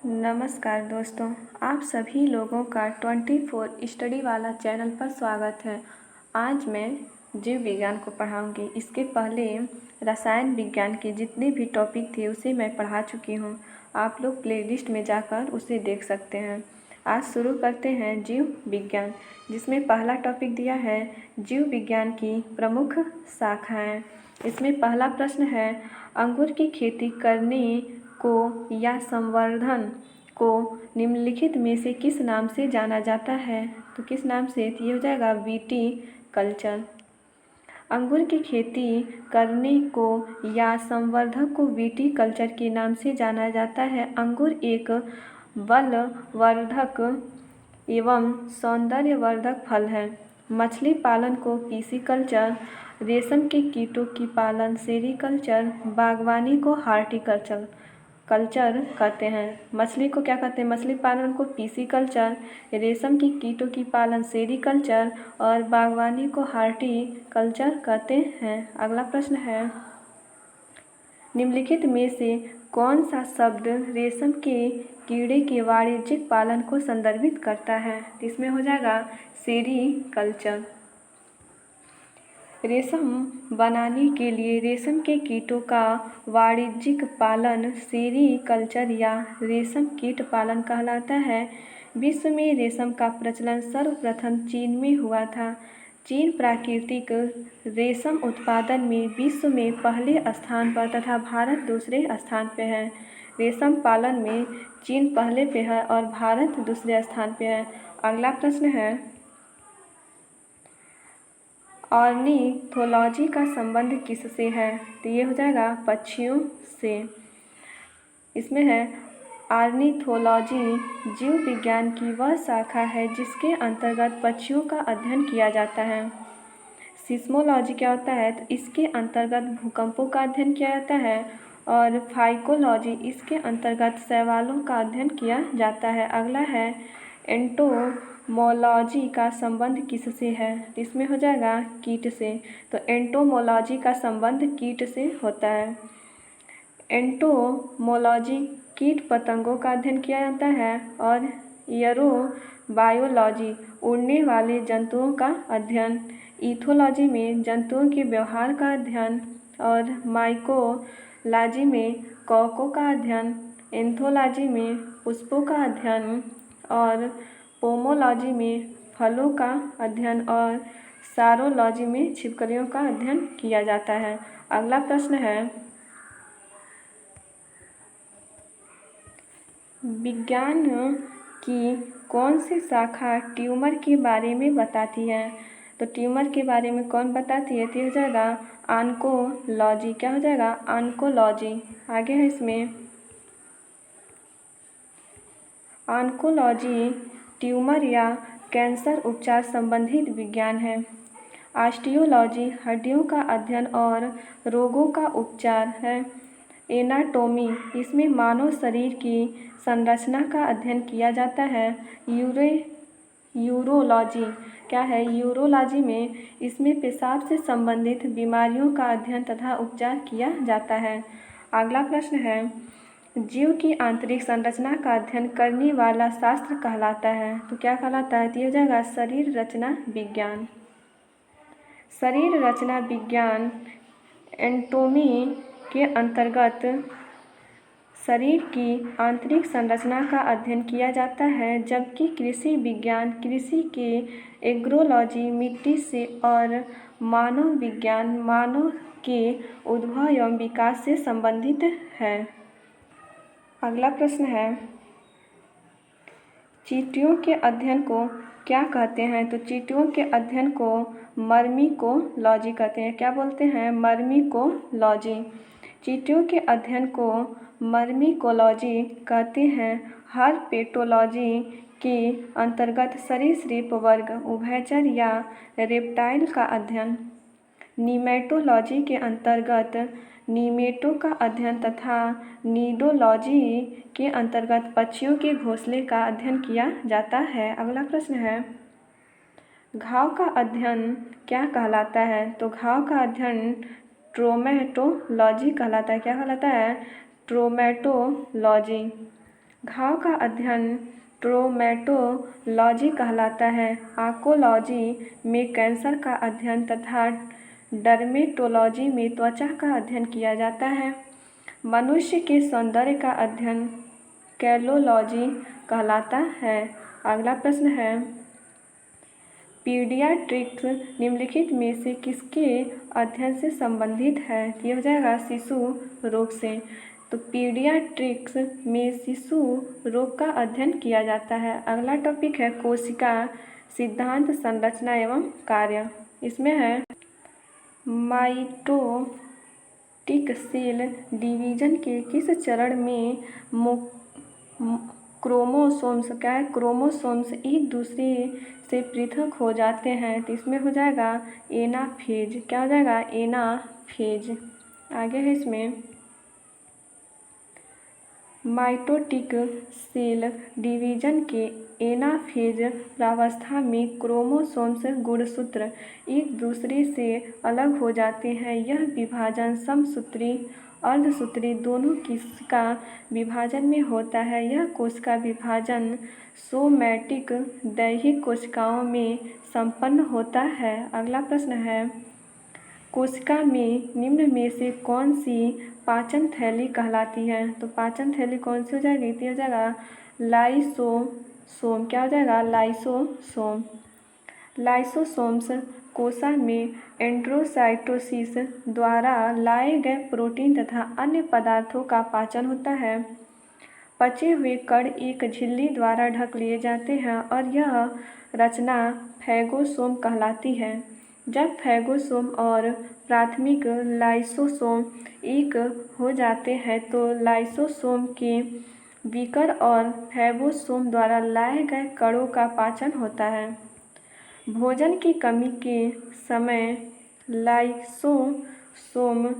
नमस्कार दोस्तों, आप सभी लोगों का 24 स्टडी वाला चैनल पर स्वागत है। आज मैं जीव विज्ञान को पढ़ाऊंगी। इसके पहले रसायन विज्ञान के जितने भी टॉपिक थे उसे मैं पढ़ा चुकी हूँ। आप लोग प्लेलिस्ट में जाकर उसे देख सकते हैं। आज शुरू करते हैं जीव विज्ञान, जिसमें पहला टॉपिक दिया है जीव विज्ञान की प्रमुख शाखाएँ। इसमें पहला प्रश्न है, अंगूर की खेती करने को या संवर्धन को निम्नलिखित में से किस नाम से जाना जाता है? तो किस नाम से? तो ये हो जाएगा वीटी कल्चर। अंगूर की खेती करने को या संवर्धक को वीटी कल्चर के नाम से जाना जाता है। अंगूर एक बलवर्धक एवं सौंदर्यवर्धक फल है। मछली पालन को पीसीकल्चर, रेशम के कीटों की पालन सेरीकल्चर, बागवानी को हार्टिकल्चर कहते हैं। मछली को क्या कहते हैं? मछली पालन को पीसीकल्चर, रेशम की कीटों की पालन सेरीकल्चर और बागवानी को हार्टिकल्चर कहते हैं। अगला प्रश्न है, निम्नलिखित में से कौन सा शब्द रेशम के कीड़े के वाणिज्यिक पालन को संदर्भित करता है? इसमें हो जाएगा सेरीकल्चर। रेशम बनाने के लिए रेशम के कीटों का वाणिज्यिक पालन सेरीकल्चर या रेशम कीट पालन कहलाता है। विश्व में रेशम का प्रचलन सर्वप्रथम चीन में हुआ था। चीन प्राकृतिक रेशम उत्पादन में विश्व में पहले स्थान पर तथा भारत दूसरे स्थान पर है। रेशम पालन में चीन पहले पे है और भारत दूसरे स्थान पे है। अगला प्रश्न है, ऑर्निथोलॉजी का संबंध किससे है? तो ये हो जाएगा पक्षियों से। इसमें है, ऑर्निथोलॉजी जीव विज्ञान की वह शाखा है जिसके अंतर्गत पक्षियों का अध्ययन किया जाता है। सिस्मोलॉजी क्या होता है? तो इसके अंतर्गत भूकंपों का अध्ययन किया जाता है। और फाइकोलॉजी इसके अंतर्गत शैवालों का अध्ययन किया जाता है। अगला है, एंटोमोलॉजी का संबंध किससे है? तो इसमें हो जाएगा कीट से। तो एंटोमोलॉजी का संबंध कीट से होता है। एंटोमोलॉजी कीट पतंगों का अध्ययन किया जाता है। और एयरोबायोलॉजी उड़ने वाले जंतुओं का अध्ययन। इथोलॉजी में जंतुओं के व्यवहार का अध्ययन। और माइकोलॉजी में कवकों का अध्ययन। एंथोलॉजी में पुष्पों का अध्ययन। और पोमोलॉजी में फलों का अध्ययन। और सारोलॉजी में छिपकलियों का अध्ययन किया जाता है। अगला प्रश्न है, विज्ञान की कौन सी शाखा ट्यूमर के बारे में बताती है? तो ट्यूमर के बारे में कौन बताती है? तो हो जाएगा ऑन्कोलॉजी। क्या हो जाएगा? ऑन्कोलॉजी। आगे है इसमें, ऑन्कोलॉजी ट्यूमर या कैंसर उपचार संबंधित विज्ञान है। ऑस्टियोलॉजी हड्डियों का अध्ययन और रोगों का उपचार है। एनाटोमी इसमें मानव शरीर की संरचना का अध्ययन किया जाता है। यूरोलॉजी क्या है? यूरोलॉजी में इसमें पेशाब से संबंधित बीमारियों का अध्ययन तथा उपचार किया जाता है। अगला प्रश्न है, जीव की आंतरिक संरचना का अध्ययन करने वाला शास्त्र कहलाता है। तो क्या कहलाता है? तो ये हो जाएगा शरीर रचना विज्ञान। शरीर रचना विज्ञान एंटोमी के अंतर्गत शरीर की आंतरिक संरचना का अध्ययन किया जाता है, जबकि कृषि विज्ञान कृषि के एग्रोलॉजी मिट्टी से और मानव विज्ञान मानव के उद्भव एवं विकास से संबंधित है। अगला प्रश्न है, चींटियों के अध्ययन को क्या कहते हैं? तो चींटियों के अध्ययन को मर्मीकोलॉजी कहते हैं। क्या बोलते हैं? मर्मीकोलॉजी। चींटियों के अध्ययन को मर्मीकोलॉजी कहते हैं। हर्पेटोलॉजी के अंतर्गत सरीसृप वर्ग, उभयचर या रेप्टाइल का अध्ययन। नीमेटोलॉजी के अंतर्गत नीमेटो का अध्ययन तथा नीडोलॉजी के अंतर्गत पक्षियों के घोंसले का अध्ययन किया जाता है। अगला प्रश्न है, घाव का अध्ययन क्या कहलाता है? तो घाव का अध्ययन ट्रोमेटोलॉजी कहलाता है। क्या कहलाता है? ट्रोमेटोलॉजी। घाव का अध्ययन ट्रोमेटोलॉजी कहलाता है। ऑन्कोलॉजी में कैंसर का अध्ययन तथा डर्मेटोलॉजी में त्वचा का अध्ययन किया जाता है। मनुष्य के सौंदर्य का अध्ययन कैलोलॉजी कहलाता है। अगला प्रश्न है, पीडियाट्रिक्स निम्नलिखित में से किसके अध्ययन से संबंधित है? यह हो जाएगा शिशु रोग से। तो पीडियाट्रिक्स में शिशु रोग का अध्ययन किया जाता है। अगला टॉपिक है कोशिका सिद्धांत, संरचना एवं कार्य। इसमें है माइटोटिक सेल डिवीजन के किस चरण में क्रोमोसोम्स एक दूसरे से पृथक हो जाते हैं? तो इसमें हो जाएगा एनाफेज। क्या हो जाएगा? एनाफेज। आगे है इसमें माइटोटिक सेल डिवीजन के एनाफेज प्रावस्था में क्रोमोसोम्स गुणसूत्र एक दूसरे से अलग हो जाते हैं। यह विभाजन समसूत्री अर्धसूत्री दोनों कोशिका विभाजन में होता है। यह कोशिका विभाजन सोमैटिक दैहिक कोशिकाओं में संपन्न होता है। अगला प्रश्न है, कोशिका में निम्न में से कौन सी पाचन थैली कहलाती है? तो पाचन थैली कौन सी हो जाएगी? तो हो जाएगा लाइसोसोम। क्या हो जाएगा? लाइसोसोम। लाइसोसोम्स कोशिका में एंडोसाइटोसिस द्वारा लाए गए प्रोटीन तथा अन्य पदार्थों का पाचन होता है। पचे हुए कण एक झिल्ली द्वारा ढक लिए जाते हैं और यह रचना फैगोसोम कहलाती है। जब फैगोसोम और प्राथमिक लाइसोसोम एक हो जाते हैं तो लाइसोसोम के विकर और फैगोसोम द्वारा लाए गए कणों का पाचन होता है। भोजन की कमी के समय लाइसोसोम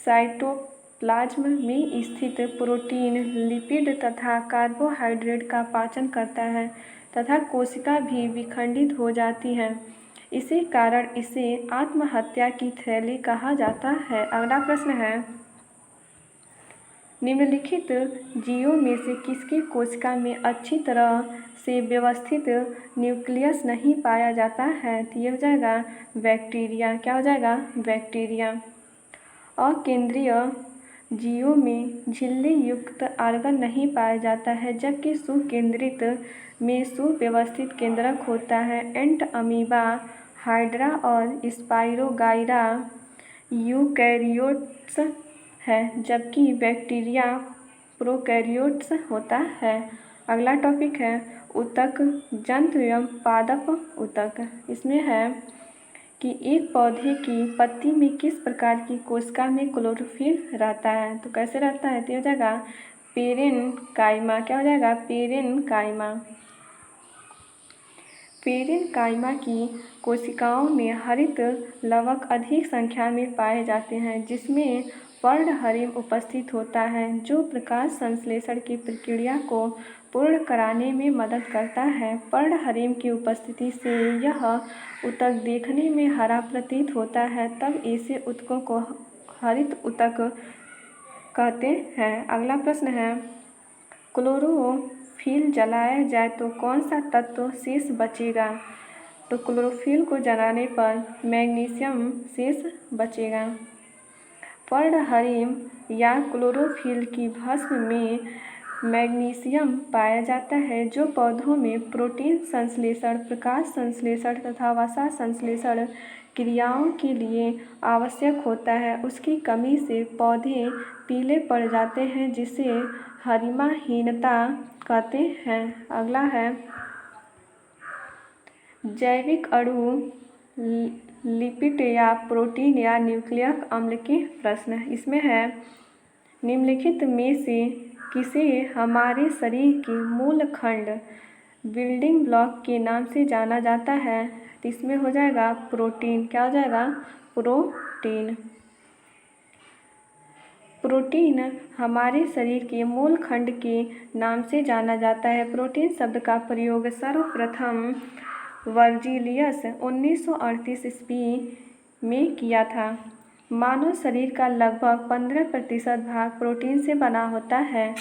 साइटोप्लाज्म में स्थित प्रोटीन, लिपिड तथा कार्बोहाइड्रेट का पाचन करता है तथा कोशिका भी विखंडित हो जाती है। इसी कारण इसे आत्महत्या की थैली कहा जाता है। अगला प्रश्न है, निम्नलिखित जीवों में से किसकी कोशिका में अच्छी तरह से व्यवस्थित न्यूक्लियस नहीं पाया जाता है? तो यह हो जाएगा बैक्टीरिया। क्या हो जाएगा? बैक्टीरिया। अकेंद्रीय जीवों में झिल्ली युक्त आर्गन नहीं पाया जाता है जबकि सुकेंद्रित में सुव्यवस्थित केंद्रक होता है। एंट अमीबा, हाइड्रा और स्पाइरोगाइरा यूकैरियोट्स है जबकि बैक्टीरिया प्रोकैरियोट्स होता है। अगला टॉपिक है ऊतक, जंतु एवं पादप ऊतक। इसमें है कि एक पौधे की पत्ती में किस प्रकार की कोशिका में क्लोरोफिल रहता है? तो कैसे रहता है? तो हो जाएगा पेरेन्काइमा। क्या हो जाएगा? पेरेन्काइमा। पेरेन्काइमा की कोशिकाओं में हरित लवक अधिक संख्या में पाए जाते हैं जिसमें पर्णहरिम उपस्थित होता है जो प्रकाश संश्लेषण की प्रक्रिया को पूर्ण कराने में मदद करता है। पर्णहरिम की उपस्थिति से यह ऊतक देखने में हरा प्रतीत होता है, तब ऐसे ऊतकों को हरित ऊतक कहते हैं। अगला प्रश्न है, क्लोरोफिल जलाया जाए तो कौन सा तत्व शेष बचेगा? तो क्लोरोफिल को जलाने पर मैग्नीशियम शेष बचेगा। पर्णहरिम या क्लोरोफिल की भस्म में मैग्नीशियम पाया जाता है जो पौधों में प्रोटीन संश्लेषण, प्रकाश संश्लेषण तथा वसा संश्लेषण क्रियाओं के लिए आवश्यक होता है। उसकी कमी से पौधे पीले पड़ जाते हैं जिसे हरिमाहीनता कहते हैं। अगला है जैविक अणु, लिपिड या प्रोटीन या न्यूक्लिक अम्ल के प्रश्न। इसमें है निम्नलिखित में से किसे हमारे शरीर के मूल खंड, बिल्डिंग ब्लॉक के नाम से जाना जाता है? तो इसमें हो जाएगा प्रोटीन। क्या हो जाएगा? प्रोटीन। प्रोटीन हमारे शरीर के मूल खंड के नाम से जाना जाता है। प्रोटीन शब्द का प्रयोग सर्वप्रथम वर्जिलियस 1938 ईस्वी में किया था। मानव शरीर का लगभग 15% भाग प्रोटीन से बना होता है।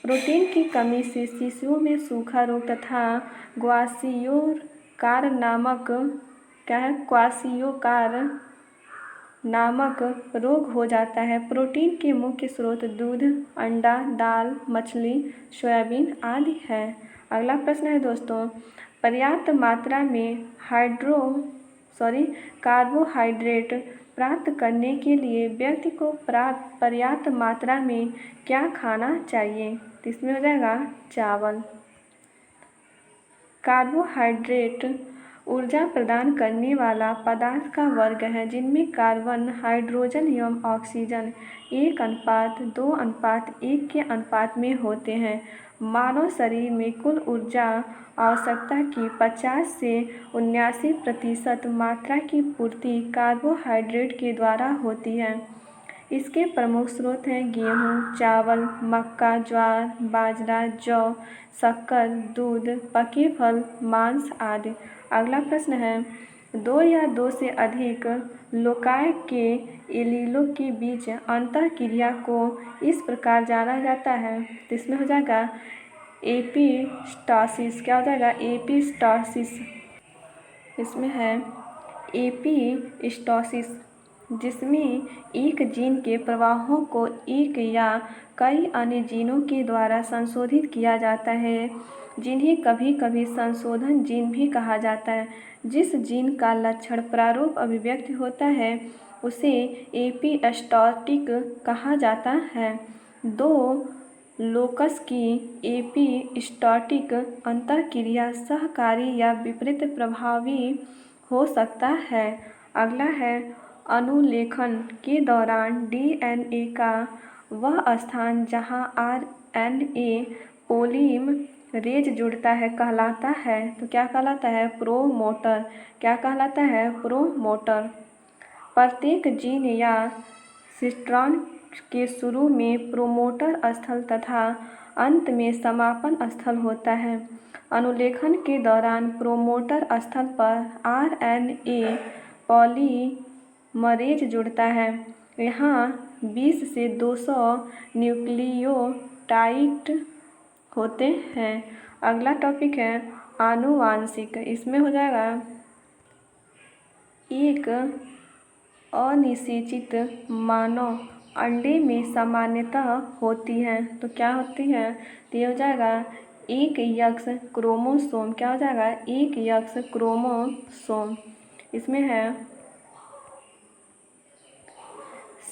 प्रोटीन की कमी से शिशुओं में सूखा रोग तथा क्वाशियोकार नामक रोग हो जाता है। प्रोटीन के मुख्य स्रोत दूध, अंडा, दाल, मछली, सोयाबीन आदि है। अगला प्रश्न है दोस्तों, पर्याप्त मात्रा में कार्बोहाइड्रेट प्राप्त करने के लिए व्यक्ति को पर्याप्त मात्रा में क्या खाना चाहिए? तो इसमें हो जाएगा चावल। कार्बोहाइड्रेट ऊर्जा प्रदान करने वाला पदार्थ का वर्ग है जिनमें कार्बन, हाइड्रोजन एवं ऑक्सीजन 1:2:1 के अनुपात में होते हैं। मानव शरीर में कुल ऊर्जा आवश्यकता की 50 से 79% मात्रा की पूर्ति कार्बोहाइड्रेट के द्वारा होती है। इसके प्रमुख स्रोत हैं गेहूँ, चावल, मक्का, ज्वार, बाजरा, जौ, शक्कर, दूध, पके फल, मांस आदि। अगला प्रश्न है, दो या दो से अधिक लोकाय के एलीलों के बीच अंतःक्रिया को इस प्रकार जाना जाता है। तो इसमें हो जाएगा एपिस्टासिस। क्या हो जाएगा? एपिस्टासिस। इसमें है एपिस्टासिस, जिसमें एक जीन के प्रवाहों को एक या कई अन्य जीनों के द्वारा संशोधित किया जाता है, जिन्हें कभी कभी संशोधन जीन भी कहा जाता है। जिस जीन का लक्षण प्रारूप अभिव्यक्ति होता है उसे एपिस्टाटिक कहा जाता है। दो लोकस की एपिस्टाटिक अंतःक्रिया सहकारी या विपरीत प्रभावी हो सकता है। अगला है, अनुलेखन के दौरान डीएनए का वह स्थान जहां आरएनए पॉलीमरेज जुड़ता है कहलाता है। तो क्या कहलाता है? प्रोमोटर। क्या कहलाता है? प्रोमोटर। प्रत्येक जीन या सिस्ट्रॉन के शुरू में प्रोमोटर स्थल तथा अंत में समापन स्थल होता है। अनुलेखन के दौरान प्रोमोटर स्थल पर आरएनए पॉलीमरेज जुड़ता है। यहाँ 20 से 200 न्यूक्लियोटाइड होते हैं। अगला टॉपिक है आनुवांशिक। इसमें हो जाएगा, एक अनिषेचित मानव अंडे में सामान्यतः होती हैं। तो क्या होती है? तो ये हो जाएगा एक यक्स क्रोमोसोम। क्या हो जाएगा? एक यक्स क्रोमोसोम। इसमें है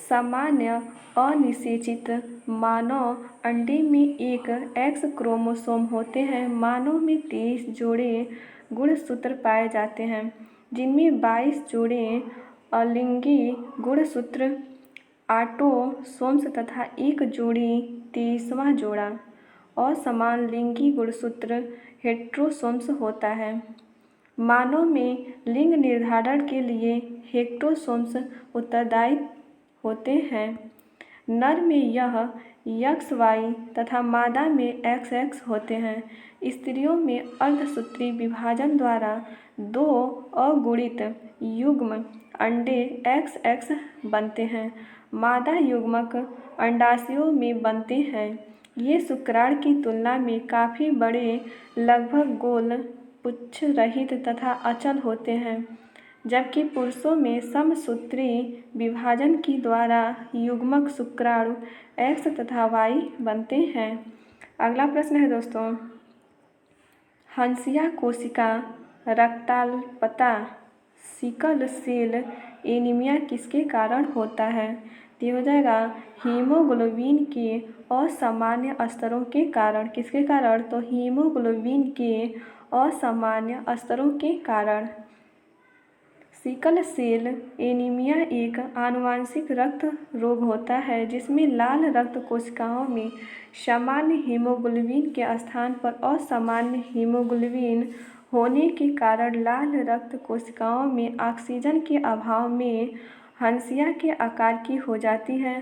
सामान्य अनिषेचित मानव अंडे में एक एक्स क्रोमोसोम होते हैं। मानव में 23 जोड़े गुणसूत्र पाए जाते हैं, जिनमें 22 जोड़े अलिंगी गुणसूत्र ऑटोसोम्स तथा एक जोड़ी 23वां जोड़ा असमान लिंगी गुणसूत्र हेटेरोसोम्स होता है। मानव में लिंग निर्धारण के लिए हेटेरोसोम्स उत्तरदायी होते हैं। नर में यह XY तथा मादा में XX होते हैं। स्त्रियों में अर्धसूत्री विभाजन द्वारा 2 अगुणित युग्म अंडे XX बनते हैं। मादा युग्मक अंडाशयों में बनते हैं। ये शुक्राणु की तुलना में काफ़ी बड़े, लगभग गोल, पुच्छ रहित तथा अचल होते हैं, जबकि पुरुषों में समसूत्री विभाजन के द्वारा युग्मक शुक्राणु X तथा Y बनते हैं। अगला प्रश्न है दोस्तों, हंसिया कोशिका रक्ताल्पता सिकल सेल एनीमिया किसके कारण होता है? तो ये हो जाएगा हीमोग्लोबिन के असामान्य स्तरों के कारण। किसके कारण? तो हीमोग्लोबिन के असामान्य स्तरों के कारण। सिकल सेल एनीमिया एक आनुवांशिक रक्त रोग होता है जिसमें लाल रक्त कोशिकाओं में सामान्य हीमोग्लोबिन के स्थान पर असामान्य हीमोग्लोबिन होने के कारण लाल रक्त कोशिकाओं में ऑक्सीजन के अभाव में हंसिया के आकार की हो जाती है।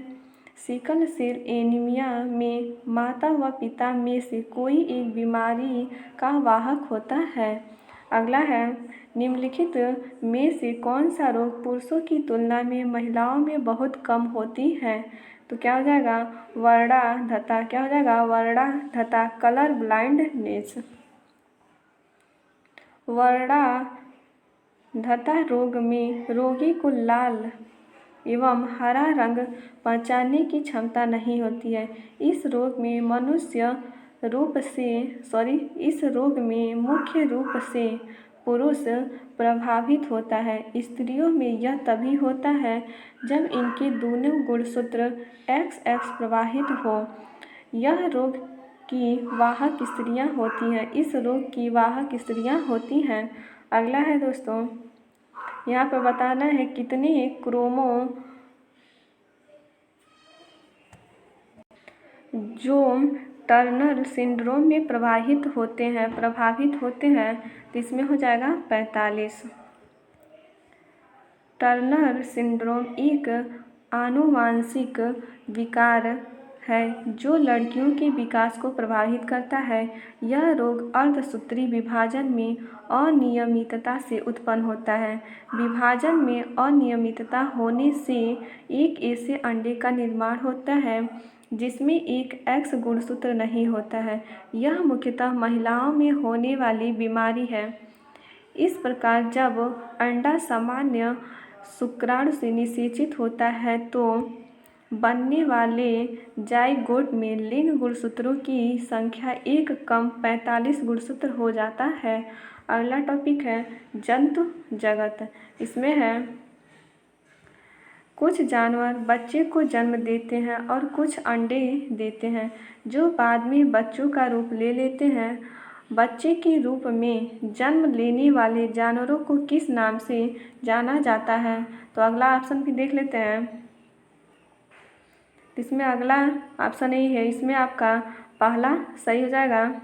सिकल सेल एनीमिया में माता व पिता में से कोई एक बीमारी का वाहक होता है। अगला है, निम्नलिखित में से कौन सा रोग पुरुषों की तुलना में महिलाओं में बहुत कम होती है? तो क्या हो जाएगा वर्णाधता। क्या हो जाएगा वर्णाधता, कलर ब्लाइंडनेस। वर्णाधता रोग में रोगी को लाल एवं हरा रंग पहचानने की क्षमता नहीं होती है। इस रोग में मुख्य रूप से पुरुष प्रभावित होता है। स्त्रियों में यह तभी होता है जब इनके दोनों गुणसूत्र XX प्रवाहित हो। यह रोग की वाहक स्त्रियां होती हैं। इस रोग की वाहक स्त्रियां होती हैं। अगला है दोस्तों, यहाँ पर बताना है कितने क्रोमोसोम टर्नर सिंड्रोम में प्रभावित होते हैं। तो इसमें हो जाएगा 45। टर्नर सिंड्रोम एक आनुवांशिक विकार है जो लड़कियों के विकास को प्रभावित करता है। यह रोग अर्धसूत्री विभाजन में अनियमितता से उत्पन्न होता है। विभाजन में अनियमितता होने से एक ऐसे अंडे का निर्माण होता है जिसमें एक X गुणसूत्र नहीं होता है। यह मुख्यतः महिलाओं में होने वाली बीमारी है। इस प्रकार जब अंडा सामान्य शुक्राणु से निषेचित होता है तो बनने वाले जाइगोट में लिंग गुणसूत्रों की संख्या एक कम 45 गुणसूत्र हो जाता है। अगला टॉपिक है जंतु जगत। इसमें है कुछ जानवर बच्चे को जन्म देते हैं और कुछ अंडे देते हैं जो बाद में बच्चों का रूप ले लेते हैं। बच्चे के रूप में जन्म लेने वाले जानवरों को किस नाम से जाना जाता है? तो अगला ऑप्शन भी देख लेते हैं। इसमें अगला ऑप्शन यही है, इसमें आपका पहला सही हो जाएगा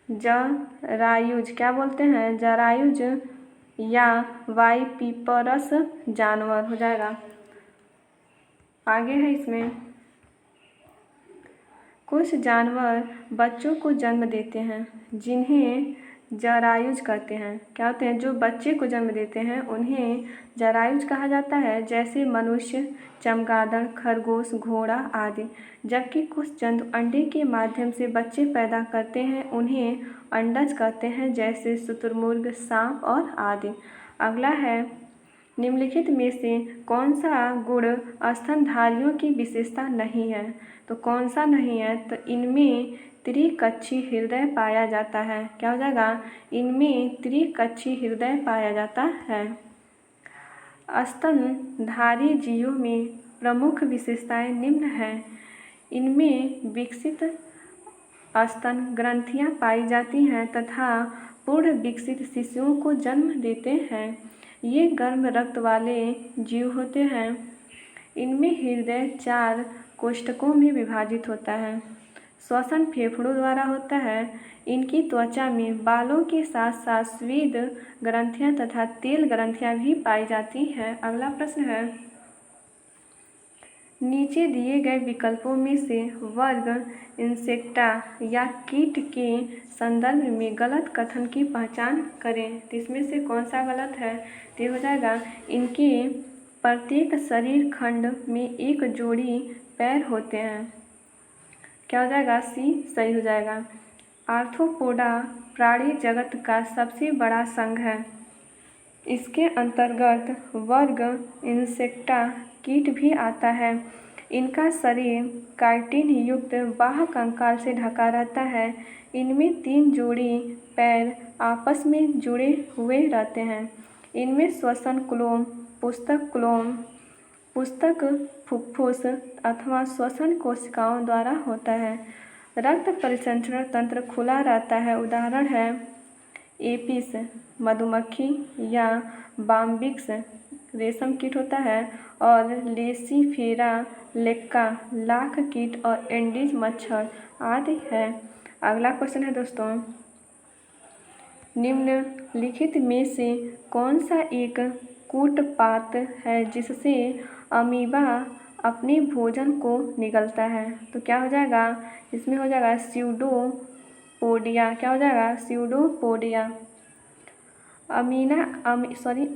जरायुज। क्या बोलते हैं? जरायुज या वाइपिपरस जानवर हो जाएगा। आगे है इसमें कुछ जानवर बच्चों को जन्म देते हैं जिन्हें जरायुज कहते हैं। क्या होते हैं? जो बच्चे को जन्म देते हैं उन्हें जरायुज कहा जाता है, जैसे मनुष्य, चमगादड़, खरगोश, घोड़ा आदि। जबकि कुछ जंतु अंडे के माध्यम से बच्चे पैदा करते हैं उन्हें अंडज कहते हैं, जैसे शुतुरमुर्ग, सांप और आदि। अगला है निम्नलिखित में से कौन सा गुण स्तनधारियों की विशेषता नहीं है? तो कौन सा नहीं है? तो इनमें त्रिकक्षी हृदय पाया जाता है। क्या हो जाएगा? इनमें त्रिकक्षी हृदय पाया जाता है। स्तनधारी जीवों में प्रमुख विशेषताएं निम्न हैं। इनमें विकसित स्तन ग्रंथियां पाई जाती हैं तथा पूर्ण विकसित शिशुओं को जन्म देते हैं। ये गर्म रक्त वाले जीव होते हैं। इनमें हृदय 4 कोष्ठकों में विभाजित होता है। श्वसन फेफड़ों द्वारा होता है। इनकी त्वचा में बालों के साथ साथ स्वेद ग्रंथियां तथा तेल ग्रंथियां भी पाई जाती हैं। अगला प्रश्न है नीचे दिए गए विकल्पों में से वर्ग इंसेक्टा या कीट के संदर्भ में गलत कथन की पहचान करें। तो इसमें से कौन सा गलत है? तो हो जाएगा इनके प्रत्येक शरीर खंड में एक जोड़ी पैर होते हैं। क्या हो जाएगा? सी सही हो जाएगा। आर्थ्रोपोडा प्राणी जगत का सबसे बड़ा संघ है। इसके अंतर्गत वर्ग इंसेक्टा कीट भी आता है। इनका शरीर काइटिन युक्त बाह्य कंकाल से ढका रहता है। इनमें 3 जोड़ी पैर आपस में जुड़े हुए रहते हैं। इनमें श्वसन क्लोम, पुस्तक फुफ्फुस अथवा श्वसन कोशिकाओं द्वारा होता है। रक्त परिसंचरण तंत्र खुला रहता है। उदाहरण है एपिस मधुमक्खी या बाम्बिक्स रेशम कीट होता है और लेसिफेरा लेक्का लाख कीट और एंडीज मच्छर आदि है। अगला क्वेश्चन है दोस्तों निम्नलिखित में से कौन सा एक कूटपात है जिससे अमीबा अपने भोजन को निगलता है? तो क्या हो जाएगा? इसमें हो जाएगा स्यूडोपोडिया। क्या हो जाएगा? स्यूडोपोडिया।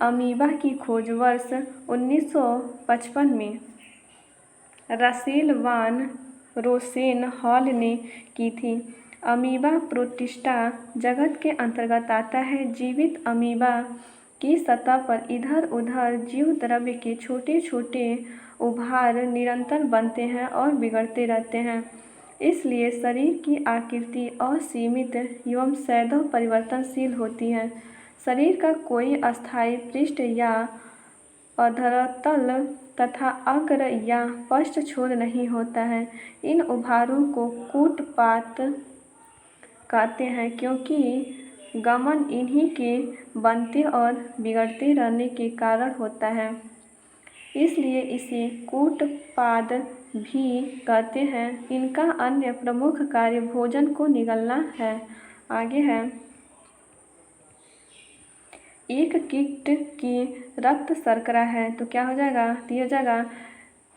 अमीबा की खोज वर्ष 1955 में रसेल वान रोसेनहॉल ने की थी। अमीबा प्रोटिस्टा जगत के अंतर्गत आता है। जीवित अमीबा की सतह पर इधर उधर जीव द्रव्य के छोटे छोटे उभार निरंतर बनते हैं और बिगड़ते रहते हैं। इसलिए शरीर की आकृति असीमित एवं सदैव परिवर्तनशील होती है। शरीर का कोई अस्थायी पृष्ठ या अधरतल तथा अग्र या पश्च छोर नहीं होता है। इन उभारों को कूटपात कहते हैं, क्योंकि गमन इन्हीं के बनते और बिगड़ते रहने के कारण होता है, इसलिए इसे कूटपाद भी कहते हैं। इनका अन्य प्रमुख कार्य भोजन को निगलना है। आगे है, एक कीट की रक्त शर्करा है तो क्या हो जाएगा, तो ये हो जाएगा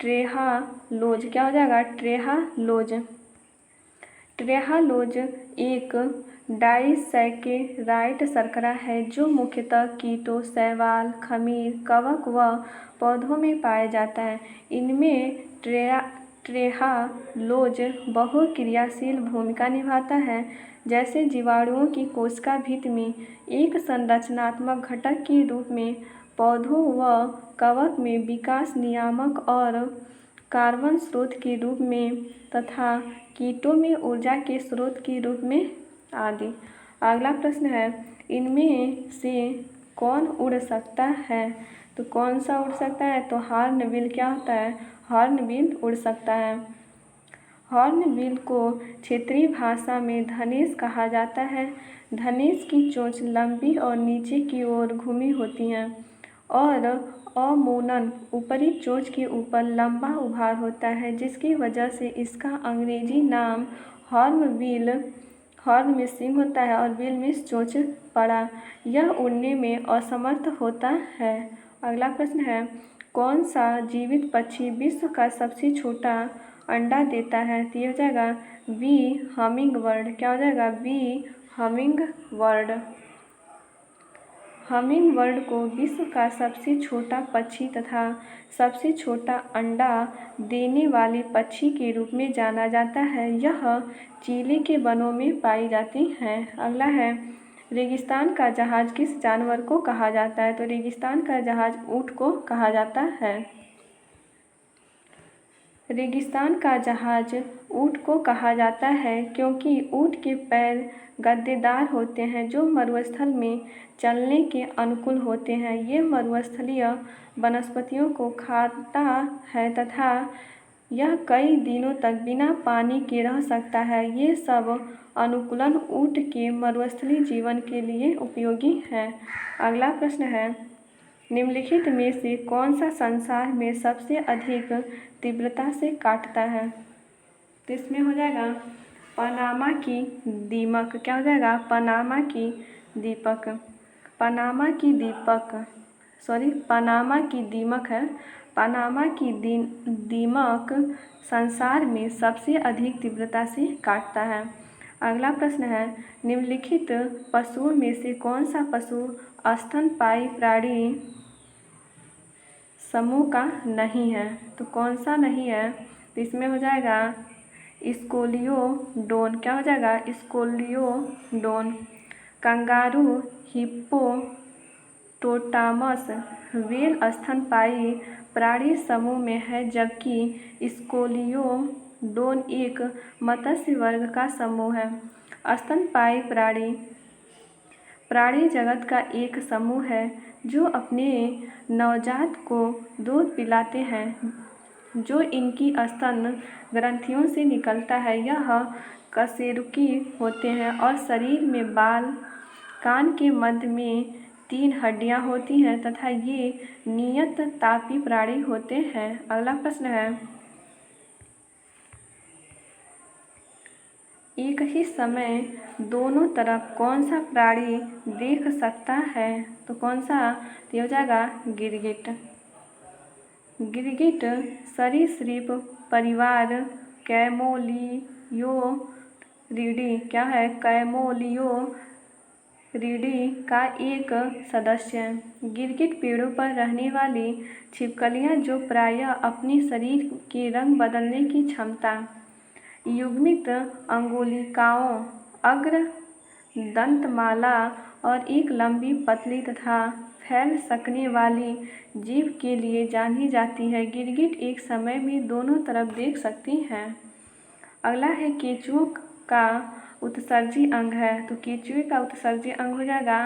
ट्रेहालोज। क्या हो जाएगा, ट्रेहालोज। ट्रेहालोज एक डाइसैकेराइड शर्करा है जो मुख्यतः कीटों, शैवाल, खमीर, कवक व पौधों में पाया जाता है। इनमें ट्रेहालोज बहुक्रियाशील भूमिका निभाता है। जैसे जीवाणुओं की कोशिका भित्ति में एक संरचनात्मक घटक के रूप में, पौधों व कवक में विकास नियामक और कार्बन स्रोत के रूप में तथा कीटों में ऊर्जा के स्रोत के रूप में आदि। अगला प्रश्न है, इनमें से कौन उड़ सकता है, तो कौन सा उड़ सकता है, तो हॉर्नबिल क्या होता है, हॉर्नबिल उड़ सकता है। हॉर्नबिल को क्षेत्रीय भाषा में धनेश कहा जाता है। धनेश की चोंच लंबी और नीचे की ओर घूमी होती हैं और अमूमन ऊपरी चोंच के ऊपर लंबा उभार होता है, जिसकी वजह से इसका अंग्रेजी नाम हॉर्नबिल, हॉर्न में सींग होता है और बिल में चोंच पड़ा, यह उड़ने में असमर्थ होता है। अगला प्रश्न है, कौन सा जीवित पक्षी विश्व का सबसे छोटा अंडा देता है, तो ये हो जाएगा बी हमिंग बर्ड। क्या हो जाएगा, B hummingbird. Hummingbird को विश्व का सबसे छोटा पक्षी तथा सबसे छोटा अंडा देने वाले पक्षी के रूप में जाना जाता है। यह चिली के वनों में पाई जाती हैं। अगला है, रेगिस्तान का जहाज किस जानवर को कहा जाता है, तो रेगिस्तान का जहाज ऊँट को कहा जाता है। रेगिस्तान का जहाज ऊँट को कहा जाता है क्योंकि ऊँट के पैर गद्देदार होते हैं जो मरुस्थल में चलने के अनुकूल होते हैं। ये मरुस्थलीय वनस्पतियों को खाता है तथा यह कई दिनों तक बिना पानी के रह सकता है। ये सब अनुकूलन ऊँट के मरुस्थलीय जीवन के लिए उपयोगी है। अगला प्रश्न है, निम्नलिखित में से कौन सा संसार में सबसे अधिक तीव्रता से काटता है, तो इसमें हो जाएगा पनामा की दीमक। क्या हो जाएगा, पनामा की दीपक। पनामा की दीमक है। पनामा की दीमक संसार में सबसे अधिक तीव्रता से काटता है। अगला प्रश्न है, निम्नलिखित पशुओं में से कौन सा पशु स्तनपायी प्राणी समूह का नहीं है, तो कौन सा नहीं है, तो इसमें हो जाएगा स्कोलियोडोन। क्या हो जाएगा, स्कोलियोडोन। कंगारू हिप्पोपोटामस व्हेल स्तनपायी प्राणी समूह में है, जबकि स्कोलियोडोन एक मत्स्य वर्ग का समूह है। स्तनपायी प्राणी जगत का एक समूह है जो अपने नवजात को दूध पिलाते हैं जो इनकी स्तन ग्रंथियों से निकलता है। यह कशेरुकी होते हैं और शरीर में बाल, कान के मध्य में 3 हड्डियां होती हैं तथा ये नियत तापी प्राणी होते हैं। अगला प्रश्न है, एक ही समय दोनों तरफ कौन सा प्राणी देख सकता है, तो कौन सा, तो हो जाएगा गिरगिट। गिरगिट सरीसृप परिवार कैमोलियोरिडी, क्या है, कैमोलियोरिडी रीढ़ी का एक सदस्य। गिरगिट पेड़ों पर रहने वाली छिपकलियाँ जो प्रायः अपने शरीर के रंग बदलने की क्षमता। युग्मित अंगुलिकाओं, अग्र दंतमाला और एक लंबी पतली तथा फैल सकने वाली जीभ के लिए जानी जाती है। गिरगिट एक समय में दोनों तरफ देख सकती हैं। अगला है केंचुओं का उत्सर्जी अंग है, तो केंचुए का उत्सर्जी अंग हो जाएगा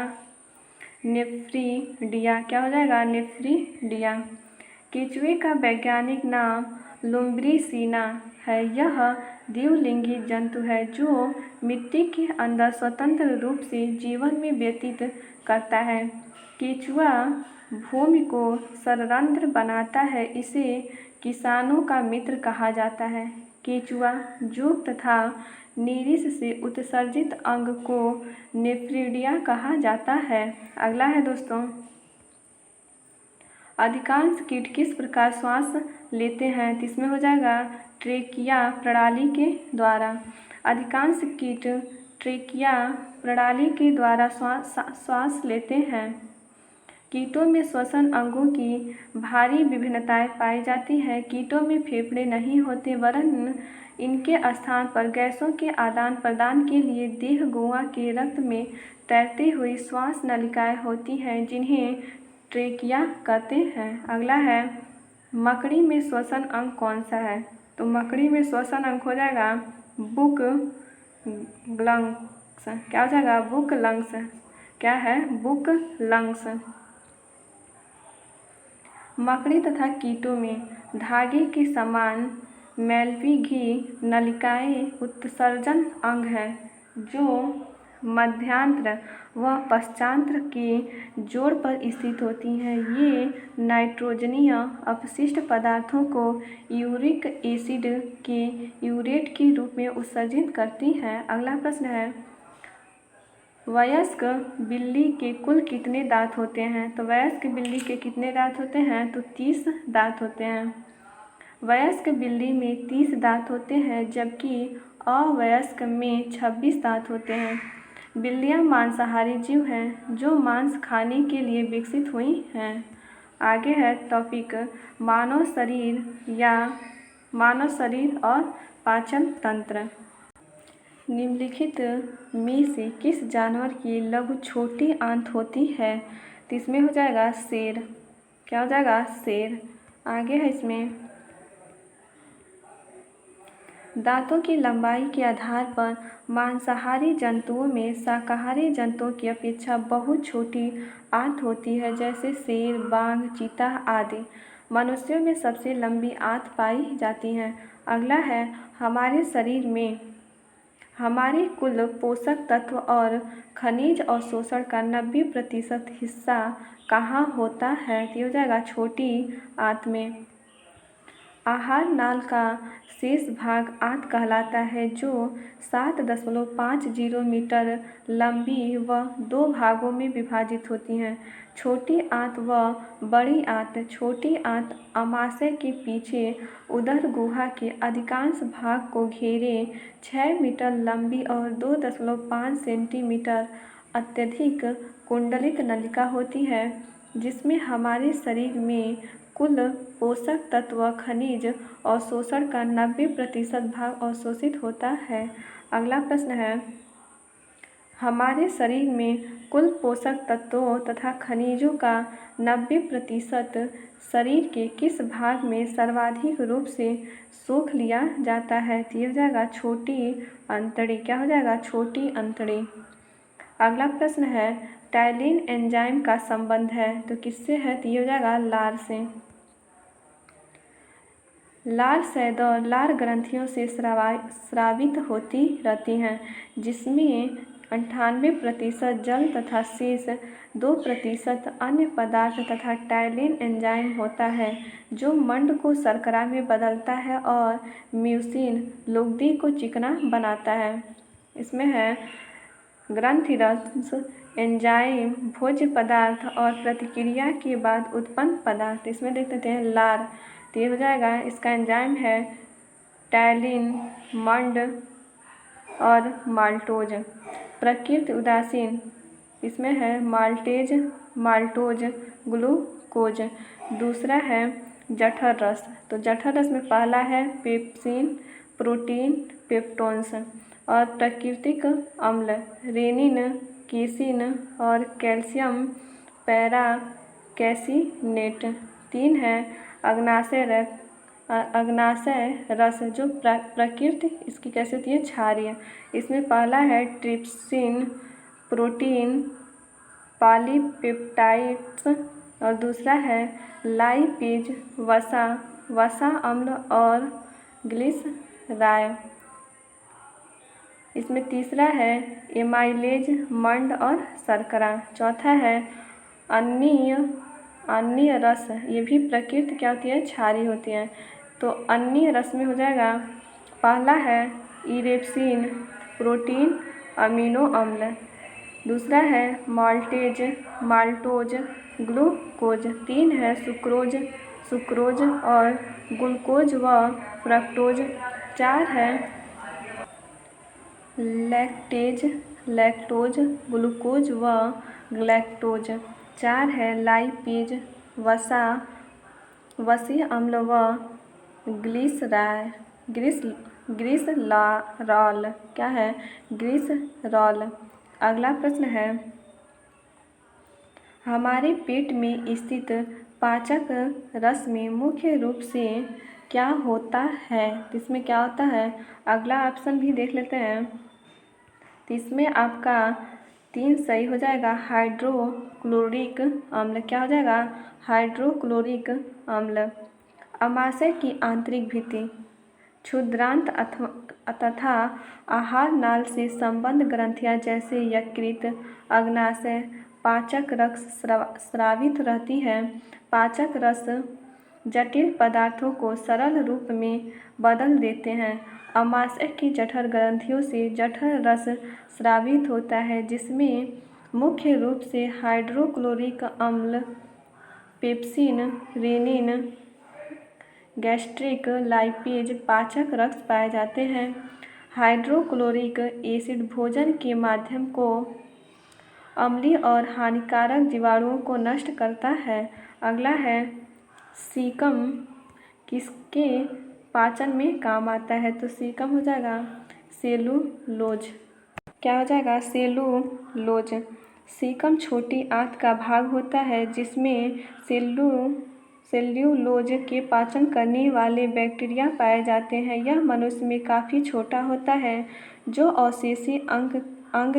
नेफ्रिडिया। क्या हो जाएगा? नेफ्रिडिया। केंचुए का वैज्ञानिक नाम लुम्ब्रिसिना है। यह द्विलिंगी जंतु है जो मिट्टी के अंदर स्वतंत्र रूप से जीवन में व्यतीत करता है। केंचुआ भूमि को संरंध्र बनाता है, इसे किसानों का मित्र कहा जाता है। केंचुआ जुग तथा निरिस से उत्सर्जित अंग को नेफ्रिडिया कहा जाता है। अगला है दोस्तों, अधिकांश कीट किस प्रकार श्वास लेते हैं? तो इसमें हो जाएगा ट्रेकिया प्रणाली के द्वारा। अधिकांश कीट ट्रेकिया प्रणाली के द्वारा श्वास लेते हैं। कीटों में श्वसन अंगों की भारी विभिन्नताएं पाई जाती हैं। कीटों में फेफड़े नहीं होते, वरन इनके स्थान पर गैसों के आदान प्रदान के लिए देहगुआ के रक्त में तैरती हुई श्वास नलिकाएं होती हैं, जिन्हें ट्रेकिया कहते हैं। अगला है, मकड़ी में श्वसन अंग कौन सा है? तो मकड़ी में श्वसन अंग हो जाएगा बुक लंग्स। क्या हो जाएगा? Book lungs. क्या है? Book lungs. मकड़ी तथा कीटों में धागे के समान मेलविघी नलिकाएं उत्सर्जन अंग है, जो मध्यांत्र व पश्चांत्र के जोड़ पर स्थित होती हैं। ये नाइट्रोजनीय अपशिष्ट पदार्थों को यूरिक एसिड के यूरेट के रूप में उत्सर्जित करती हैं। अगला प्रश्न है, वयस्क बिल्ली के कुल कितने दांत होते हैं? तो वयस्क बिल्ली के कितने दांत होते हैं? तो 30 दांत होते हैं। वयस्क बिल्ली में 30 दांत होते हैं, जबकि अवयस्क में 26 दांत होते हैं। बिल्लियां मांसाहारी जीव हैं जो मांस खाने के लिए विकसित हुई हैं। आगे है टॉपिक मानव शरीर और पाचन तंत्र। निम्नलिखित में से किस जानवर की लघु छोटी आंत होती है? तो इसमें हो जाएगा शेर। क्या हो जाएगा? शेर। आगे है इसमें, दांतों की लंबाई के आधार पर मांसाहारी जंतुओं में शाकाहारी जंतुओं की अपेक्षा बहुत छोटी आंत होती है, जैसे शेर, बाघ, चीता आदि। मनुष्यों में सबसे लंबी आंत पाई जाती है। अगला है, हमारे शरीर में हमारे कुल पोषक तत्व और खनिज अवशोषण का 90% हिस्सा कहाँ होता है? तो हो जाएगा छोटी आंत में। आहार नाल का शेष भाग आंत कहलाता है, जो 7.50 मीटर लंबी व 2 भागों में विभाजित होती हैं, छोटी आंत व बड़ी आंत। छोटी आंत आमाशय के पीछे उदर गुहा के अधिकांश भाग को घेरे 6 मीटर लंबी और 2.5 सेंटीमीटर अत्यधिक कुंडलित नलिका होती है, जिसमें हमारे शरीर में कुल पोषक तत्व खनिज अवशोषण का 90% भाग अवशोषित होता है। अगला प्रश्न है, हमारे शरीर में कुल पोषक तत्वों तथा खनिजों का 90% शरीर के किस भाग में सर्वाधिक रूप से सोख लिया जाता है? तो ये हो जाएगा छोटी अंतड़ी। क्या हो जाएगा? छोटी अंतड़ी। अगला प्रश्न है, टाइलिन एंजाइम का संबंध है तो किससे है? तो ये हो जाएगा लार से। लार सैदौर लार ग्रंथियों से स्रावित होती रहती हैं, जिसमें 98% जल तथा शेष 2% अन्य पदार्थ तथा टाइलिन एंजाइम होता है, जो मंड को शर्करा में बदलता है और म्यूसिन लुगदी को चिकना बनाता है। इसमें है ग्रंथिरस एंजाइम, भोज्य पदार्थ और प्रतिक्रिया के बाद उत्पन्न पदार्थ। इसमें देख लेते हैं लार। तो ये हो जाएगा, इसका एंजाइम है टाइलिन, मंड और माल्टोज। प्रकृति उदासीन इसमें है माल्टेज, माल्टोज, ग्लूकोज। दूसरा है जठर रस। तो जठर रस में पहला है पेप्सिन, प्रोटीन, पेप्टोन्स और प्राकृतिक अम्ल रेनिन, केसिन और कैल्शियम पैराकैसिनेट। 3 है अग्नाशय रस जो प्रकृति इसकी कैसी होती है, क्षारीय। इसमें पहला है ट्रिप्सिन, प्रोटीन, पॉलीपेप्टाइड्स और दूसरा है लाइपेज, वसा अम्ल और ग्लिसराय। इसमें तीसरा है एमाइलेज, मंड और शर्करा। चौथा है अन्य रस, ये भी प्रकृति क्या होती है, क्षारीय होती है। तो अन्य रस में हो जाएगा, पहला है इरेप्सिन, प्रोटीन, अमीनो अम्ल। दूसरा है माल्टेज, माल्टोज, ग्लूकोज। 3 है सुक्रोज और ग्लूकोज व फ्रक्टोज। 4 है लैक्टोज, ग्लूकोज व ग्लैक्टोज। 4 है लाइपेज, वसीय अम्ल व ग्लिसरॉल। क्या है, ग्लिसरॉल। अगला प्रश्न है, हमारे पेट में स्थित पाचक रस में मुख्य रूप से क्या होता है? तो इसमें क्या होता है, अगला ऑप्शन भी देख लेते हैं। तो इसमें आपका 3 सही हो जाएगा, हाइड्रोक्लोरिक अम्ल। क्या हो जाएगा, हाइड्रोक्लोरिक अम्ल। अमाशय की आंतरिक भित्ति, क्षुद्रांत तथा आहार नाल से संबद्ध ग्रंथियां जैसे यकृत, अग्नाशय, पाचक रस स्रावित रहती है। पाचक रस जटिल पदार्थों को सरल रूप में बदल देते हैं। अमाशय की जठर ग्रंथियों से जठर रस स्रावित होता है, जिसमें मुख्य रूप से हाइड्रोक्लोरिक अम्ल, पेप्सिन, रेनिन, गैस्ट्रिक लाइपेज, पाचक रस पाए जाते हैं। हाइड्रोक्लोरिक एसिड भोजन के माध्यम को अम्लीय और हानिकारक जीवाणुओं को नष्ट करता है। अगला है सीकम, किसके पाचन में काम आता है? तो सीकम हो जाएगा सेलुलोज। क्या हो जाएगा, सेलुलोज। सीकम छोटी आंत का भाग होता है जिसमें सेल्यूलोज के पाचन करने वाले बैक्टीरिया पाए जाते हैं। यह मनुष्य में काफ़ी छोटा होता है, जो अवशेषी अंग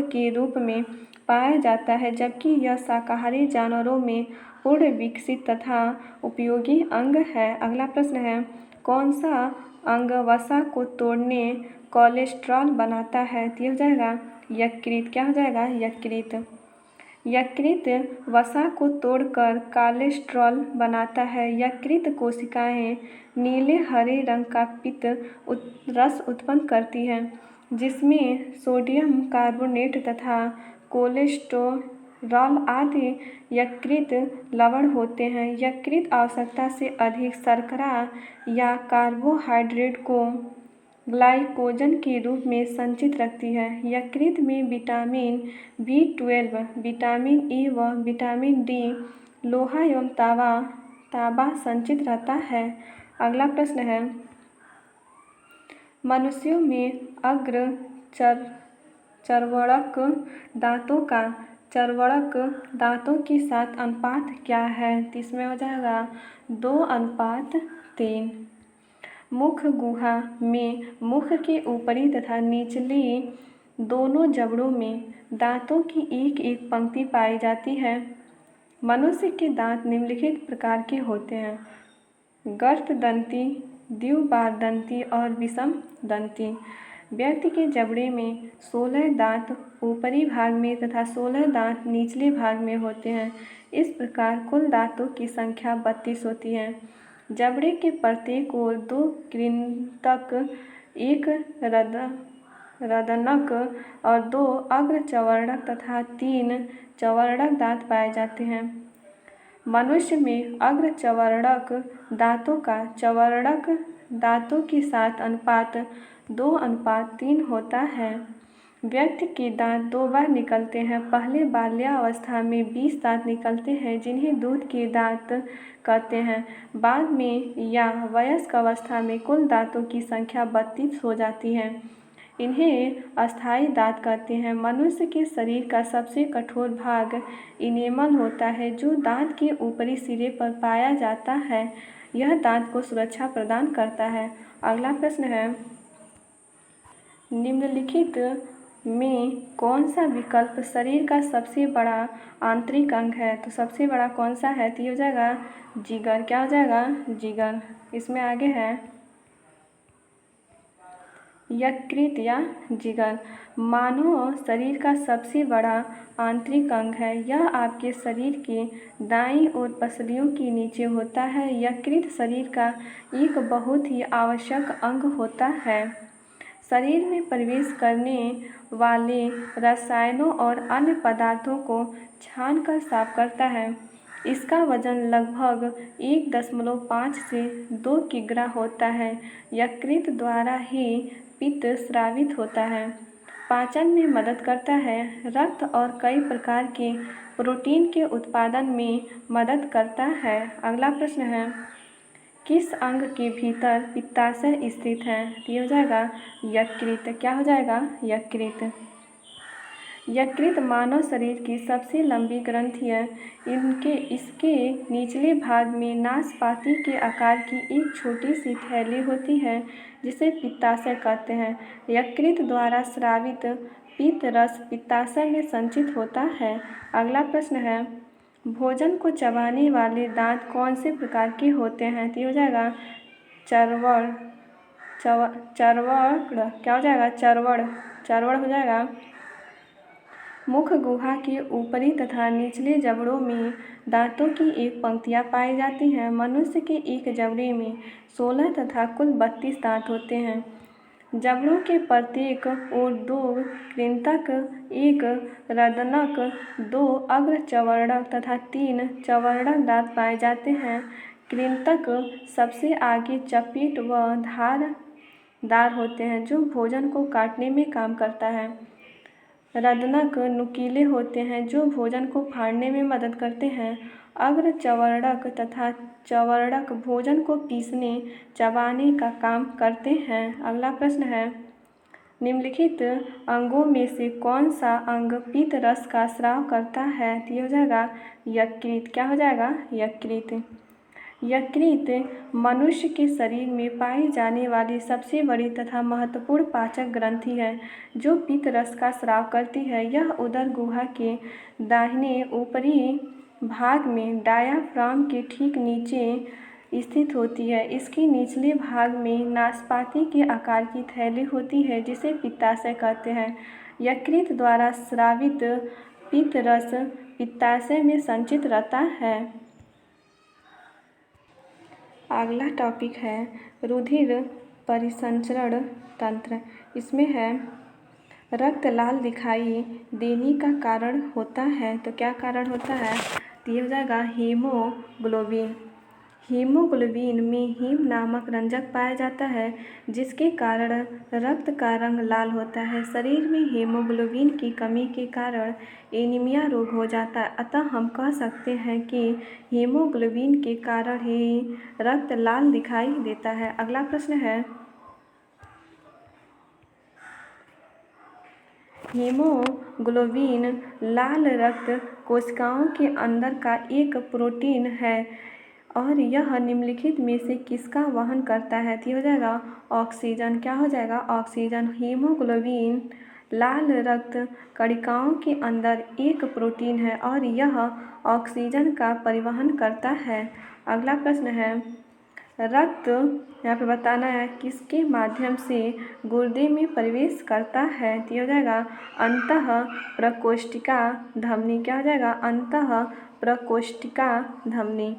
के रूप में पाया जाता है, जबकि यह शाकाहारी जानवरों में पूर्ण विकसित तथा उपयोगी अंग है। अगला प्रश्न है, कौन सा अंग वसा को तोड़ने कोलेस्ट्रॉल बनाता है? तो हो जाएगा यकृत। क्या हो जाएगा, यकृत। यकृत वसा को तोड़कर कोलेस्ट्रॉल बनाता है। यकृत कोशिकाएं नीले हरे रंग का पित्त रस उत्पन्न करती हैं, जिसमें सोडियम कार्बोनेट तथा कोलेस्टेरॉल आदि यकृत लवण होते हैं। यकृत आवश्यकता से अधिक शर्करा या कार्बोहाइड्रेट को ग्लाइकोजन के रूप में संचित रखती है। यकृत में विटामिन B12, विटामिन E व विटामिन D, लोहा एवं तांबा संचित रहता है। अगला प्रश्न है, मनुष्यों में अग्र चर्वणक दांतों के साथ अनुपात क्या है? तो इसमें हो जाएगा 2:3। मुख गुहा में मुख के ऊपरी तथा निचली दोनों जबड़ों में दांतों की एक एक पंक्ति पाई जाती है। मनुष्य के दांत निम्नलिखित प्रकार के होते हैं, गर्तदंती, द्विबारदंती और विषम दंती। व्यक्ति के जबड़े में 16 दांत ऊपरी भाग में तथा 16 दांत निचले भाग में होते हैं। इस प्रकार कुल दांतों की संख्या 32 होती है। जबड़े के प्रत्येक ओर 2 कृंतक, 1 रदनक और 2 अग्र चर्वणक तथा 3 चर्वणक दांत पाए जाते हैं। मनुष्य में अग्र चर्वणक दांतों का चर्वणक दांतों के साथ अनुपात 2:3 होता है। व्यक्ति के दांत 2 बार निकलते हैं। पहले बाल्यावस्था में 20 दांत निकलते हैं जिन्हें दूध के दांत कहते हैं। बाद में या वयस्क अवस्था में कुल दांतों की संख्या 32 हो जाती है। इन्हें अस्थायी दांत कहते हैं। मनुष्य के शरीर का सबसे कठोर भाग इनेमल होता है जो दांत के ऊपरी सिरे पर पाया जाता है। यह दांत को सुरक्षा प्रदान करता है। अगला प्रश्न है, निम्नलिखित में कौन सा विकल्प शरीर का सबसे बड़ा आंतरिक अंग है? तो सबसे बड़ा कौन सा है? तो ये हो जाएगा जिगर। क्या हो जाएगा? जिगर। इसमें आगे है यकृत या जिगर। मानव शरीर का सबसे बड़ा आंतरिक अंग है। यह आपके शरीर के दाईं ओर पसलियों के नीचे होता है। यकृत शरीर का एक बहुत ही आवश्यक अंग होता है। शरीर में प्रवेश करने वाले रसायनों और अन्य पदार्थों को छानकर साफ करता है। इसका वजन लगभग 1.5 से 2 किग्रा होता है। यकृत द्वारा ही पित्त स्रावित होता है। पाचन में मदद करता है। रक्त और कई प्रकार के प्रोटीन के उत्पादन में मदद करता है। अगला प्रश्न है, किस अंग के भीतर पित्ताशय स्थित है? ये हो जाएगा यकृत। क्या हो जाएगा? यकृत। यकृत मानव शरीर की सबसे लंबी ग्रंथि है। इसके निचले भाग में नाशपाती के आकार की एक छोटी सी थैली होती है जिसे पित्ताशय कहते हैं। यकृत द्वारा स्रावित पित्त रस पित्ताशय में संचित होता है। अगला प्रश्न है, भोजन को चबाने वाले दांत कौन से प्रकार के होते हैं? तो ये हो जाएगा चर्वण। क्या हो जाएगा? चर्वण हो जाएगा। मुख गुहा के ऊपरी तथा निचले जबड़ों में दांतों की एक पंक्तियाँ पाई जाती हैं। मनुष्य के एक जबड़े में 16 तथा कुल 32 दांत होते हैं। जबड़ों के प्रत्येक ओर 2 कृंतक, 1 रदनक, 2 अग्र चवर्णक तथा 3 चवर्णक दांत पाए जाते हैं। कृंतक सबसे आगे चपेट व धारदार होते हैं जो भोजन को काटने में काम करता है। रदनक नुकीले होते हैं जो भोजन को फाड़ने में मदद करते हैं। अग्र चवर्णक तथा चवर्णक भोजन को पीसने चबाने का काम करते हैं। अगला प्रश्न है, निम्नलिखित अंगों में से कौन सा अंग पित्त रस का स्राव करता है? तो ये हो जाएगा यकृत। क्या हो जाएगा? यकृत। यकृत मनुष्य के शरीर में पाई जाने वाली सबसे बड़ी तथा महत्वपूर्ण पाचक ग्रंथि है जो पित्त रस का स्राव करती है। यह उदर गुहा के दाहिने ऊपरी भाग में डायाफ्राम के ठीक नीचे स्थित होती है। इसके निचले भाग में नाशपाती के आकार की थैली होती है जिसे पित्ताशय कहते हैं। यकृत द्वारा स्रावित पित्त रस पित्ताशय में संचित रहता है। अगला टॉपिक है रुधिर परिसंचरण तंत्र। इसमें है रक्त लाल दिखाई देने का कारण होता है। तो क्या कारण होता है? तो ये हो जाएगा हीमोग्लोबिन। हीमोग्लोबिन में हीम नामक रंजक पाया जाता है जिसके कारण रक्त का रंग लाल होता है। शरीर में हीमोग्लोबिन की कमी के कारण एनीमिया रोग हो जाता है। अतः हम कह सकते हैं कि हीमोग्लोबिन के कारण ही रक्त लाल दिखाई देता है। अगला प्रश्न है, हीमोग्लोबिन लाल रक्त कोशिकाओं के अंदर का एक प्रोटीन है और यह निम्नलिखित में से किसका वहन करता है? तो हो जाएगा ऑक्सीजन। क्या हो जाएगा? ऑक्सीजन। हीमोग्लोबिन लाल रक्त कणिकाओं के अंदर एक प्रोटीन है और यह ऑक्सीजन का परिवहन करता है। अगला प्रश्न है, रक्त यहाँ पे बताना है किसके माध्यम से गुर्दे में प्रवेश करता है? तो हो जाएगा अंतः प्रकोष्ठिका धमनी। क्या हो जाएगा? अंतः प्रकोष्ठिका धमनी।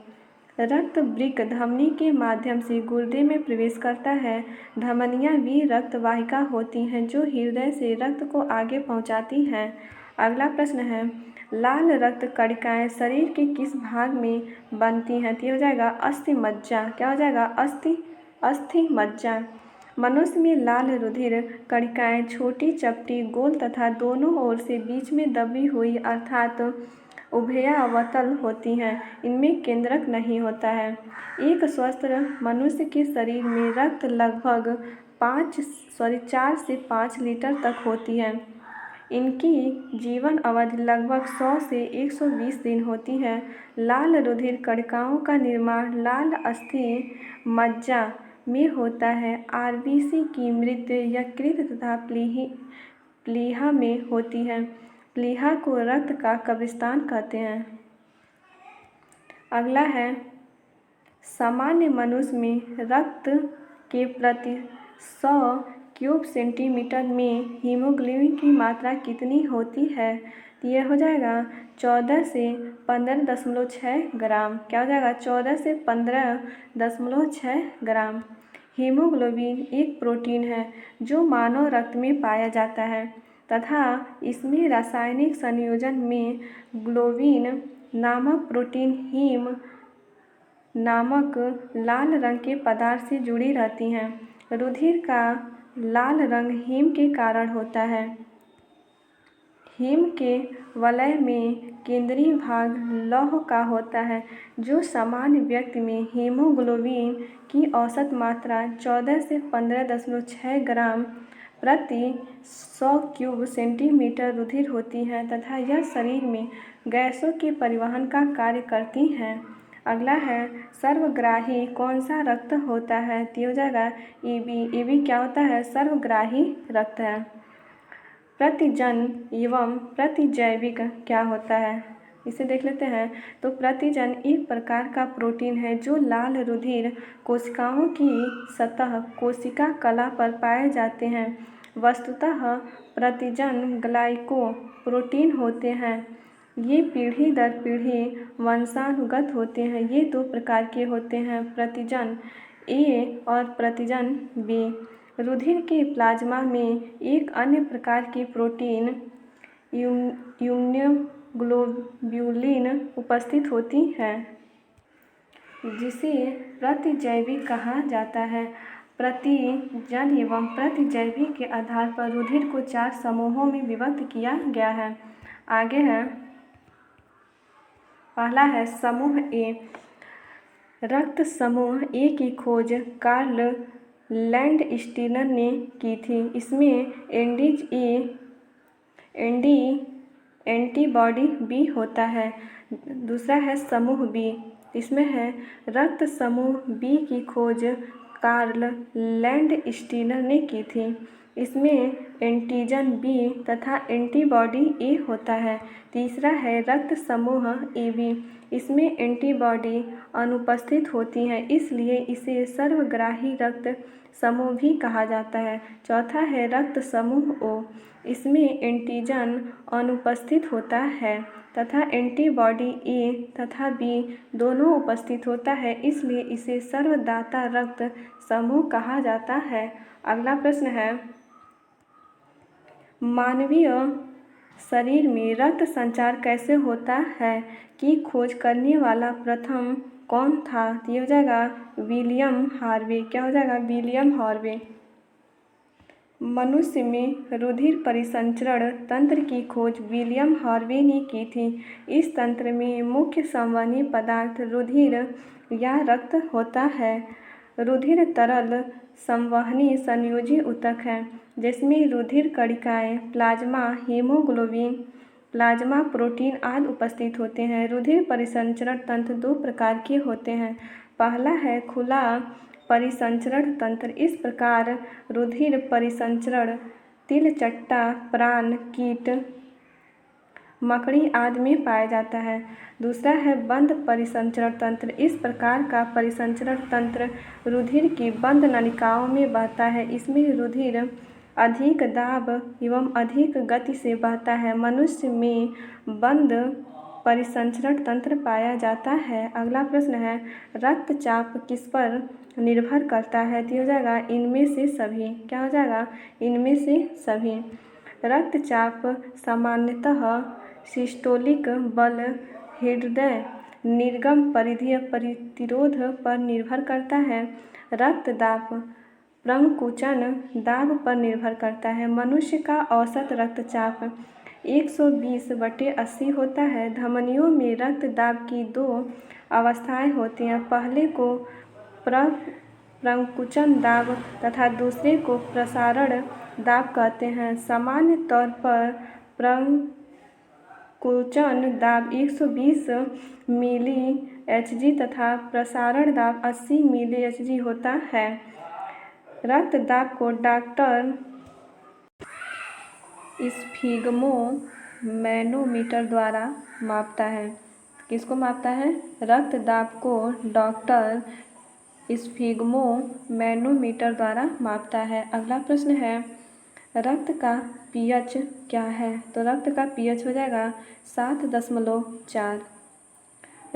रक्त वृक्क धमनी के माध्यम से गुर्दे में प्रवेश करता है। धमनियाँ भी रक्त वाहिका होती हैं जो हृदय से रक्त को आगे पहुँचाती हैं। अगला प्रश्न है, लाल रक्त कणिकाएँ शरीर के किस भाग में बनती हैं? तो हो जाएगा अस्थि मज्जा। क्या हो जाएगा? अस्थि मज्जा। मनुष्य में लाल रुधिर कणिकाएं छोटी, चपटी, गोल तथा दोनों ओर से बीच में दबी हुई अर्थात उभयावतल होती हैं। इनमें केंद्रक नहीं होता है। एक स्वस्थ मनुष्य के शरीर में रक्त लगभग 4 से 5 लीटर तक होती है। इनकी जीवन अवधि लगभग 100 से 120 दिन होती है। लाल रुधिर कणिकाओं का निर्माण लाल अस्थि मज्जा में होता है। आरबीसी की मृत, यकृत तथा प्लीहा में होती है। प्लीहा को रक्त का कब्रिस्तान कहते हैं। अगला है, सामान्य मनुष्य में रक्त के प्रति 100 क्यूब सेंटीमीटर में हीमोग्लोबिन की मात्रा कितनी होती है? तो यह हो जाएगा 14 से 15.6 ग्राम। क्या हो जाएगा? 14 से 15.6 ग्राम। हीमोग्लोबिन एक प्रोटीन है जो मानव रक्त में पाया जाता है तथा इसमें रासायनिक संयोजन में ग्लोबिन नामक प्रोटीन हीम नामक लाल रंग के पदार्थ से जुड़ी रहती हैं। रुधिर का लाल रंग हीम के कारण होता है। हीम के वलय में केंद्रीय भाग लौह का होता है। जो सामान्य व्यक्ति में हीमोग्लोबिन की औसत मात्रा 14 से 15.6 ग्राम प्रति 100 क्यूब सेंटीमीटर रुधिर होती है तथा यह शरीर में गैसों के परिवहन का कार्य करती हैं। अगला है, सर्वग्राही कौन सा रक्त होता है? तो हो जाएगा ईबी। ईबी क्या होता है? सर्वग्राही रक्त है। प्रतिजन एवं प्रतिजैविक क्या होता है? इसे देख लेते हैं। तो प्रतिजन एक प्रकार का प्रोटीन है जो लाल रुधिर कोशिकाओं की सतह कोशिका कला पर पाए जाते हैं। वस्तुतः प्रतिजन ग्लाइको प्रोटीन होते हैं। ये पीढ़ी दर पीढ़ी वंशानुगत होते हैं। ये 2 प्रकार के होते हैं, प्रतिजन ए और प्रतिजन बी। रुधिर के प्लाज्मा में एक अन्य प्रकार की प्रोटीन इम्यूनोग्लोब्युलिन उपस्थित होती है जिसे प्रतिजैविक कहा जाता है। प्रतिजन एवं प्रतिजैविक के आधार पर रुधिर को 4 समूहों में विभक्त किया गया है। आगे है, पहला है समूह ए। रक्त समूह ए की खोज कार्ल लैंडस्टीनर ने की थी। इसमें एंटीबॉडी बी होता है। दूसरा है समूह बी। इसमें है रक्त समूह बी की खोज कार्ल लैंडस्टीनर ने की थी। इसमें एंटीजन बी तथा एंटीबॉडी ए होता है। तीसरा है रक्त समूह ए बी। इसमें एंटीबॉडी अनुपस्थित होती हैं, इसलिए इसे सर्वग्राही रक्त समूह भी कहा जाता है। चौथा है रक्त समूह ओ। इसमें एंटीजन अनुपस्थित होता है तथा एंटीबॉडी ए तथा बी दोनों उपस्थित होता है, इसलिए इसे सर्वदाता रक्त समूह कहा जाता है। अगला प्रश्न है, मानवीय शरीर में रक्त संचार कैसे होता है की खोज करने वाला प्रथम कौन था? ये हो जाएगा विलियम हार्वे। क्या हो जाएगा? William Harvey. मनुष्य में रुधिर परिसंचरण तंत्र की खोज विलियम हार्वे ने की थी। इस तंत्र में मुख्य संवहनी पदार्थ रुधिर या रक्त होता है। रुधिर तरल संवहनी संयोजी ऊतक है जिसमें रुधिर कणिकाएं, प्लाज्मा, हीमोग्लोबिन, प्लाज्मा प्रोटीन आदि उपस्थित होते हैं। रुधिर परिसंचरण तंत्र 2 प्रकार के होते हैं। पहला है खुला परिसंचरण तंत्र। इस प्रकार रुधिर परिसंचरण तिलचट्टा, प्राण, कीट, मकड़ी आदि में पाया जाता है। दूसरा है बंद परिसंचरण तंत्र। इस प्रकार का परिसंचरण तंत्र रुधिर की बंद नलिकाओं में बहता है। इसमें रुधिर अधिक दाब एवं अधिक गति से बहता है। मनुष्य में बंद परिसंचरण तंत्र पाया जाता है। अगला प्रश्न है, रक्तचाप किस पर निर्भर करता है? तो हो जाएगा इनमें से सभी। क्या हो जाएगा? इनमें से सभी। रक्तचाप सामान्यतः सिस्टोलिक बल, हृदय निर्गम परिधीय प्रतिरोध पर निर्भर करता है। रक्तदाब प्रंकुचन दाब पर निर्भर करता है। मनुष्य का औसत रक्तचाप 120/80 होता है। धमनियों में रक्त दाब की 2 अवस्थाएं होती हैं। पहले को प्रंकुचन दाब तथा दूसरे को प्रसारण दाब कहते हैं। सामान्य तौर पर प्रंकुचन दाब 120 mHg तथा प्रसारण दाब 80 mHg होता है। रक्त दाब को डॉक्टर स्फिग्मोमैनोमीटर द्वारा मापता है। किसको मापता है? रक्त दाब को डॉक्टर स्फिग्मोमैनोमीटर द्वारा मापता है। अगला प्रश्न है, रक्त का पीएच क्या है? तो रक्त का पीएच हो जाएगा 7.4।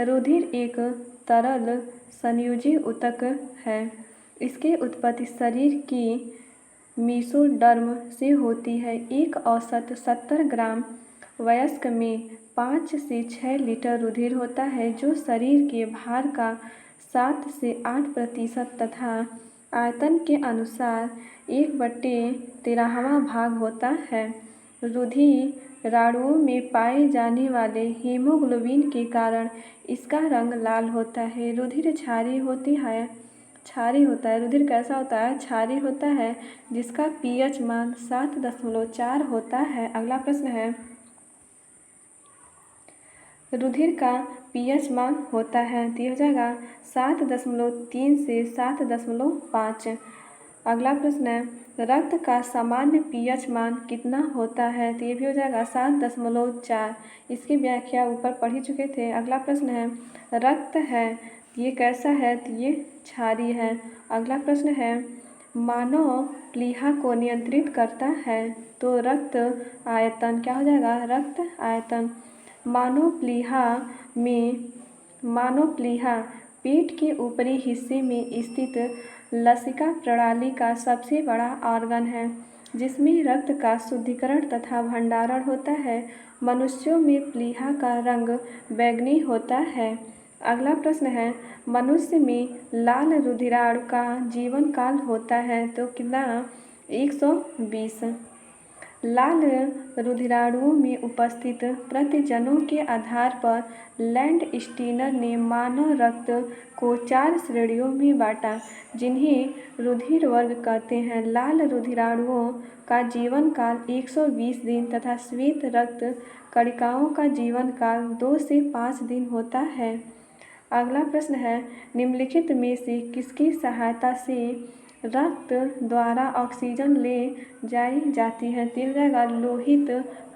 रुधिर एक तरल संयुजी ऊतक है। इसकी उत्पत्ति शरीर की मेसोडर्म से होती है। एक औसत 70 ग्राम वयस्क में 5 से 6 लीटर रुधिर होता है, जो शरीर के भार का 7 से 8% तथा आयतन के अनुसार 1/13 भाग होता है। रुधिराणुओं में पाए जाने वाले हीमोग्लोबिन के कारण इसका रंग लाल होता है। रुधिर क्षारीय होता है। रुधिर कैसा होता है? क्षारीय होता है, जिसका पीएच मान 7.4 होता है। अगला प्रश्न है, रुधिर का पीएच मान होता है, तो ये हो जाएगा 7.3 से 7.5। अगला प्रश्न है, रक्त का सामान्य पीएच मान कितना होता है? तो ये भी हो जाएगा 7.4। इसकी व्याख्या ऊपर पढ़ ही चुके थे। अगला प्रश्न है, रक्त है, ये कैसा है? तो ये क्षारीय है। अगला प्रश्न है, मानव प्लीहा को नियंत्रित करता है, तो रक्त आयतन क्या हो जाएगा? रक्त आयतन। मानव प्लीहा पेट के ऊपरी हिस्से में स्थित लसिका प्रणाली का सबसे बड़ा ऑर्गन है, जिसमें रक्त का शुद्धिकरण तथा भंडारण होता है। मनुष्यों में प्लीहा का रंग बैंगनी होता है। अगला प्रश्न है, मनुष्य में लाल रुधिराणु का जीवन काल होता है, तो कितना? 120। लाल रुधिराणुओं में उपस्थित प्रतिजनों के आधार पर लैंडस्टीनर ने मानव रक्त को 4 श्रेणियों में बांटा, जिन्हें रुधिर वर्ग कहते हैं। लाल रुधिराणुओं का जीवन काल 120 दिन तथा श्वेत रक्त कणिकाओं का जीवन काल 2 से 5 दिन होता है। अगला प्रश्न है, निम्नलिखित में से किसकी सहायता से रक्त द्वारा ऑक्सीजन ले जाई जाती है? तो हो जाएगा लोहित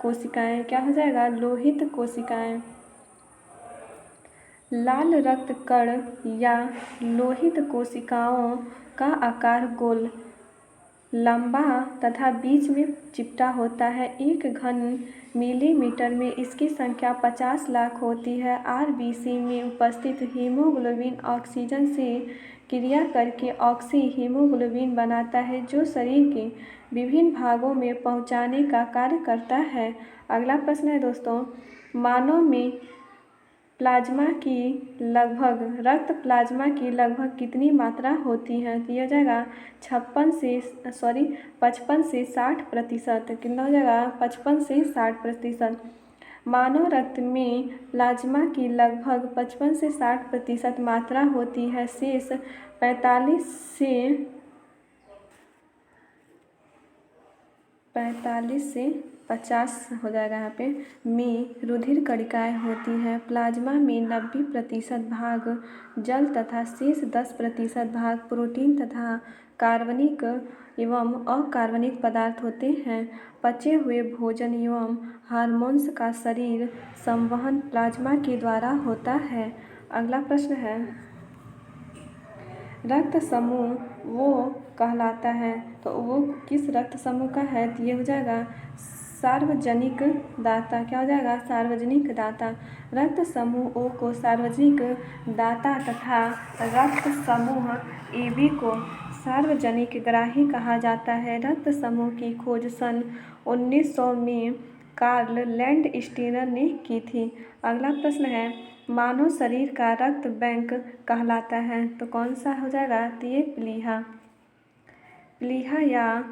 कोशिकाएं। क्या हो जाएगा? लोहित कोशिकाएं। लाल रक्त कण या लोहित कोशिकाओं का आकार गोल, लंबा तथा बीच में चिपटा होता है। 1 घन मिलीमीटर में इसकी संख्या 50 लाख होती है। आरबीसी में उपस्थित हीमोग्लोबिन ऑक्सीजन से क्रिया करके ऑक्सी हीमोग्लोबिन बनाता है, जो शरीर के विभिन्न भागों में पहुंचाने का कार्य करता है। अगला प्रश्न है दोस्तों, मानव में रक्त प्लाज्मा की लगभग कितनी मात्रा होती है? तो यह हो जाएगा 55 से 60%। कितना हो जाएगा? 55 से 60%। मानव रक्त में प्लाज्मा की लगभग 55 से 60% मात्रा होती है। शेष 45 से 50 हो जाएगा यहाँ पे में रुधिर कणिकाएँ होती हैं। प्लाज्मा में 90% भाग जल तथा शेष 10% भाग प्रोटीन तथा कार्बनिक एवं अकार्बनिक पदार्थ होते हैं। पचे हुए भोजन एवं हार्मोन्स का शरीर संवहन प्लाज्मा के द्वारा होता है। अगला प्रश्न है, रक्त समूह वो कहलाता है, तो वो किस रक्त समूह का है? तो ये हो जाएगा सार्वजनिक दाता। क्या हो जाएगा? सार्वजनिक दाता। रक्त समूह ओ को सार्वजनिक दाता तथा रक्त समूह AB को सार्वजनिक ग्राही कहा जाता है। रक्त समूह की खोज सन 1900 में कार्ल लैंडस्टीनर ने की थी। अगला प्रश्न है, मानव शरीर का रक्त बैंक कहलाता है, तो कौन सा हो जाएगा? तो ये प्लीहा। प्लीहा या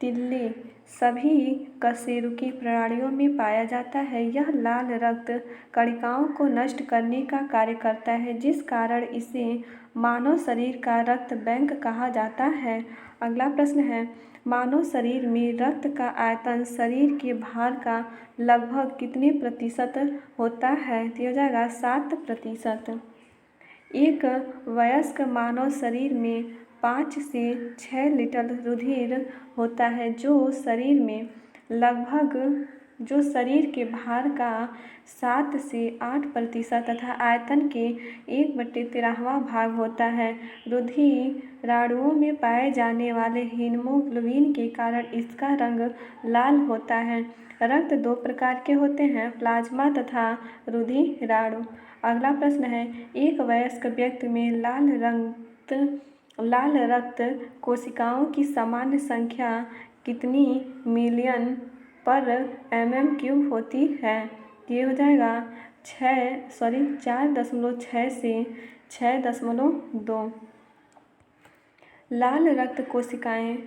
तिल्ली सभी कशेरुकी प्राणियों में पाया जाता है। यह लाल रक्त कणिकाओं को नष्ट करने का कार्य करता है, जिस कारण इसे मानव शरीर का रक्त बैंक कहा जाता है। अगला प्रश्न है, मानव शरीर में रक्त का आयतन शरीर के भार का लगभग कितने प्रतिशत होता है? तो हो जाएगा 7%। एक वयस्क मानव शरीर में 5 से 6 लीटर रुधिर होता है, जो शरीर के भार का 7 से 8% तथा आयतन के 1/13वां भाग होता है। रुधिराणुओं में पाए जाने वाले हीमोग्लोबिन के कारण इसका रंग लाल होता है। रक्त 2 प्रकार के होते हैं, प्लाज्मा तथा रुधिराणु। अगला प्रश्न है, एक वयस्क व्यक्ति में लाल रक्त कोशिकाओं की सामान्य संख्या कितनी मिलियन पर mm³ होती है? ये हो जाएगा 4.6 से 6.2। लाल रक्त कोशिकाएं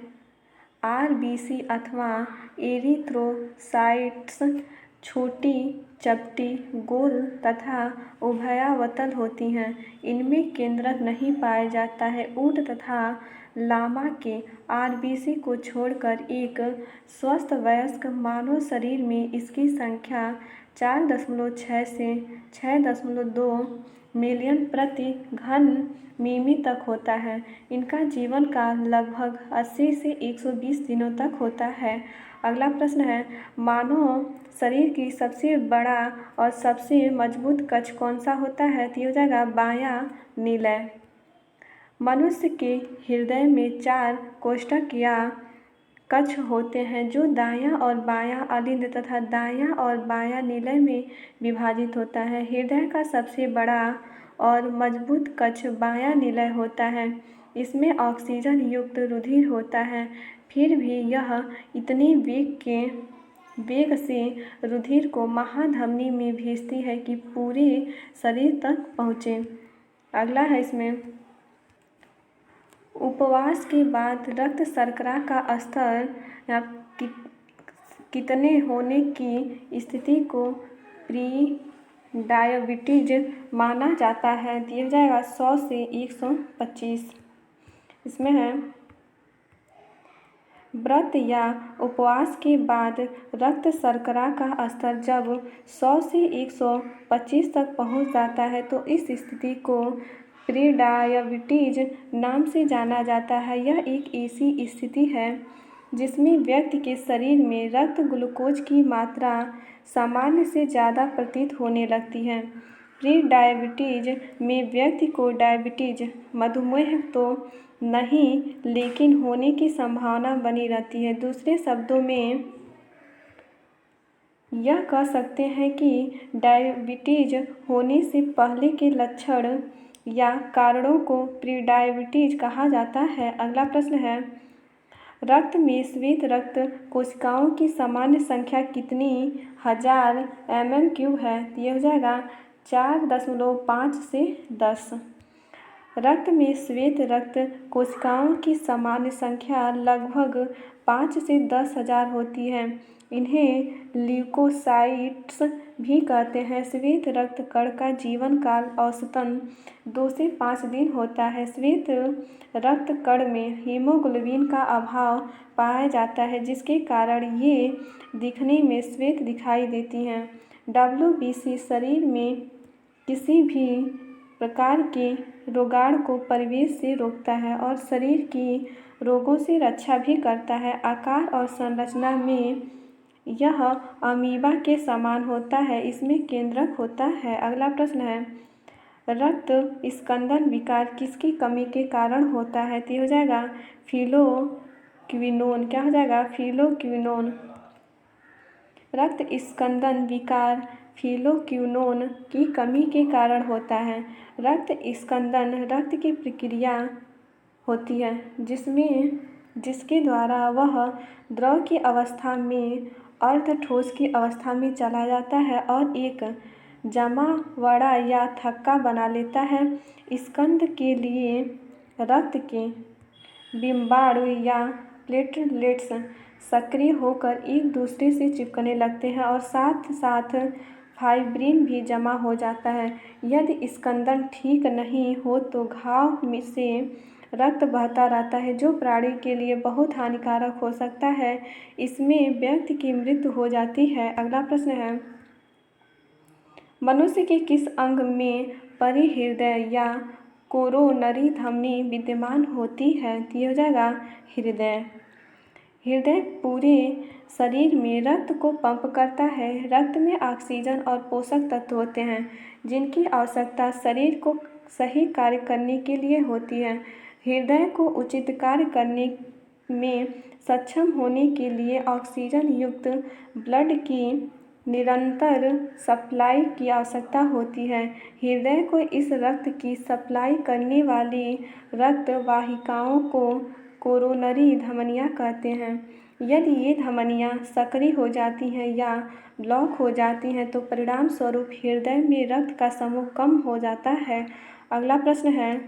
RBC अथवा एरिथ्रोसाइट्स छोटी, चपटी, गोल तथा उभयावतल होती हैं। इनमें केंद्रक नहीं पाया जाता है। ऊंट तथा लामा के RBC को छोड़कर एक स्वस्थ वयस्क मानव शरीर में इसकी संख्या 4.6 से 6.2 मिलियन प्रति घन मिमी तक होता है। इनका जीवन काल लगभग 80 से 120 दिनों तक होता है। अगला प्रश्न है, मानव शरीर की सबसे बड़ा और सबसे मजबूत कक्ष कौन सा होता है? तो ये हो जाएगा बायां निलय। मनुष्य के हृदय में 4 कोष्ठक या कक्ष होते हैं, जो दायां और बायां अलिंद तथा दायां और बायां निलय में विभाजित होता है। हृदय का सबसे बड़ा और मजबूत कक्ष बायां निलय होता है। इसमें ऑक्सीजन युक्त रुधिर होता है, फिर भी यह इतने वेग से रुधिर को महाधमनी में भेजती है कि पूरे शरीर तक पहुँचे। अगला है इसमें, उपवास के बाद रक्त शर्करा का स्तर कितने होने की स्थिति को प्री डायबिटीज माना जाता है? दिया जाएगा 100 से 125। इसमें है, व्रत या उपवास के बाद रक्त शर्करा का स्तर जब 100 से 125 तक पहुंच जाता है तो इस स्थिति को प्रीडायबिटीज नाम से जाना जाता है। यह एक ऐसी स्थिति है जिसमें व्यक्ति के शरीर में रक्त ग्लूकोज की मात्रा सामान्य से ज़्यादा प्रतीत होने लगती है। प्री डायबिटीज में व्यक्ति को डायबिटीज, मधुमेह तो नहीं, लेकिन होने की संभावना बनी रहती है। दूसरे शब्दों में यह कह सकते हैं कि डायबिटीज होने से पहले के लक्षण या कारणों को प्रीडायबिटीज कहा जाता है। अगला प्रश्न है, रक्त में श्वेत रक्त कोशिकाओं की सामान्य संख्या कितनी हजार mm³ है? यह हो जाएगा 4.5 से 10। रक्त में श्वेत रक्त कोशिकाओं की सामान्य संख्या लगभग 5 से 10,000 होती है। इन्हें ल्यूकोसाइट्स भी कहते हैं। श्वेत रक्त कण का जीवन काल औसतन 2 से 5 दिन होता है। श्वेत रक्त कण में हीमोग्लोबिन का अभाव पाया जाता है, जिसके कारण ये दिखने में श्वेत दिखाई देती हैं। WBC शरीर में किसी भी प्रकार के रोगाणु को प्रवेश से रोकता है और शरीर की रोगों से रक्षा भी करता है। आकार और संरचना में यह अमीबा के समान होता है। इसमें केंद्रक होता है। अगला प्रश्न है, रक्त स्कंदन विकार किसकी कमी के कारण होता है? तो हो जाएगा फिलोक्विनोन। क्या हो जाएगा? फिलोक्विनोन। रक्त स्कंदन विकार फिलोक्विनोन की कमी के कारण होता है। रक्त स्कंदन रक्त की प्रक्रिया होती है जिसके द्वारा वह द्रव की अवस्था में अर्ध ठोस की अवस्था में चला जाता है और एक जमावड़ा या थक्का बना लेता है। स्कंद के लिए रक्त के बिम्बाणु या प्लेटलेट्स सक्रिय होकर एक दूसरे से चिपकने लगते हैं और साथ साथ फाइब्रिन भी जमा हो जाता है। यदि स्कंदन ठीक नहीं हो तो घाव में से रक्त बहता रहता है, जो प्राणी के लिए बहुत हानिकारक हो सकता है। इसमें व्यक्ति की मृत्यु हो जाती है। अगला प्रश्न है, मनुष्य के किस अंग में परिहृदय या कोरोनरी धमनी विद्यमान होती है? तो ये हो जाएगा हृदय। हृदय पूरे शरीर में रक्त को पंप करता है। रक्त में ऑक्सीजन और पोषक तत्व होते हैं जिनकी आवश्यकता शरीर को सही कार्य करने के लिए होती है। हृदय को उचित कार्य करने में सक्षम होने के लिए ऑक्सीजन युक्त ब्लड की निरंतर सप्लाई की आवश्यकता होती है। हृदय को इस रक्त की सप्लाई करने वाली रक्त वाहिकाओं को कोरोनरी धमनियाँ कहते हैं। यदि ये धमनियाँ सक्रिय हो जाती हैं या ब्लॉक हो जाती हैं तो परिणाम स्वरूप हृदय में रक्त का समूह कम हो जाता है। अगला प्रश्न है,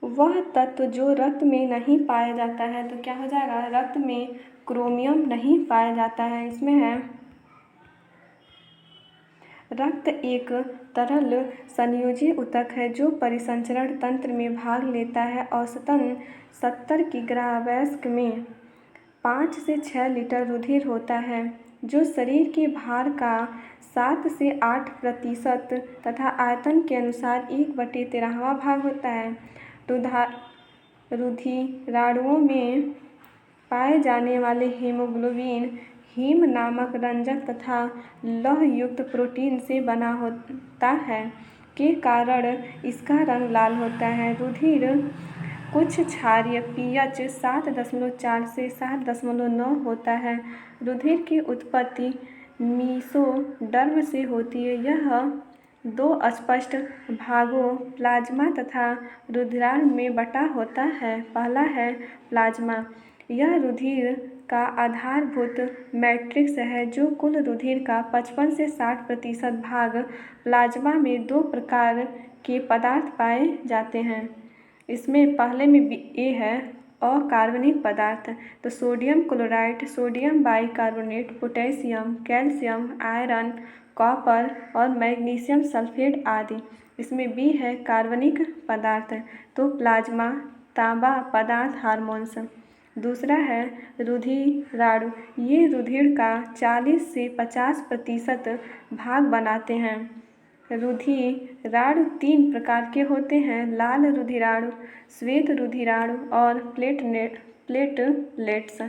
वह तत्व जो रक्त में नहीं पाया जाता है, तो क्या हो जाएगा? रक्त में क्रोमियम नहीं पाया जाता है। इसमें है, रक्त एक तरल संयोजी ऊतक है जो परिसंचरण तंत्र में भाग लेता है। औसतन 70 किग्रा वयस्क में 5 से 6 लीटर रुधिर होता है, जो शरीर के भार का 7 से 8% तथा आयतन के अनुसार 1/13वां भाग होता है। रुधिराणुओं में पाए जाने वाले हीमोग्लोबिन हीम नामक रंजक तथा लौह युक्त प्रोटीन से बना होता है के कारण इसका रंग लाल होता है। रुधिर कुछ क्षारीय pH 7.4 से 7.9 होता है। रुधिर की उत्पत्ति मीसोडर्म से होती है। यह 2 स्पष्ट भागों प्लाज्मा तथा रुधिराणु में बटा होता है। पहला है प्लाज्मा। यह रुधिर का आधारभूत मैट्रिक्स है जो कुल रुधिर का 55 से 60% भाग प्लाज्मा में 2 प्रकार के पदार्थ पाए जाते हैं। इसमें पहले में ए है अकार्बनिक पदार्थ, तो sodium chloride, sodium bicarbonate, potassium, calcium, iron, copper और मैग्नीशियम सल्फेट आदि। इसमें बी है कार्बनिक पदार्थ, तो प्लाज्मा, तांबा पदार्थ, हार्मोन्स। दूसरा है रुधिराणु। ये रुधिर का 40 से 50% भाग बनाते हैं। रुधिराणु 3 प्रकार के होते हैं, लाल रुधिराणु, श्वेत रुधिराणु और प्लेटलेट्स।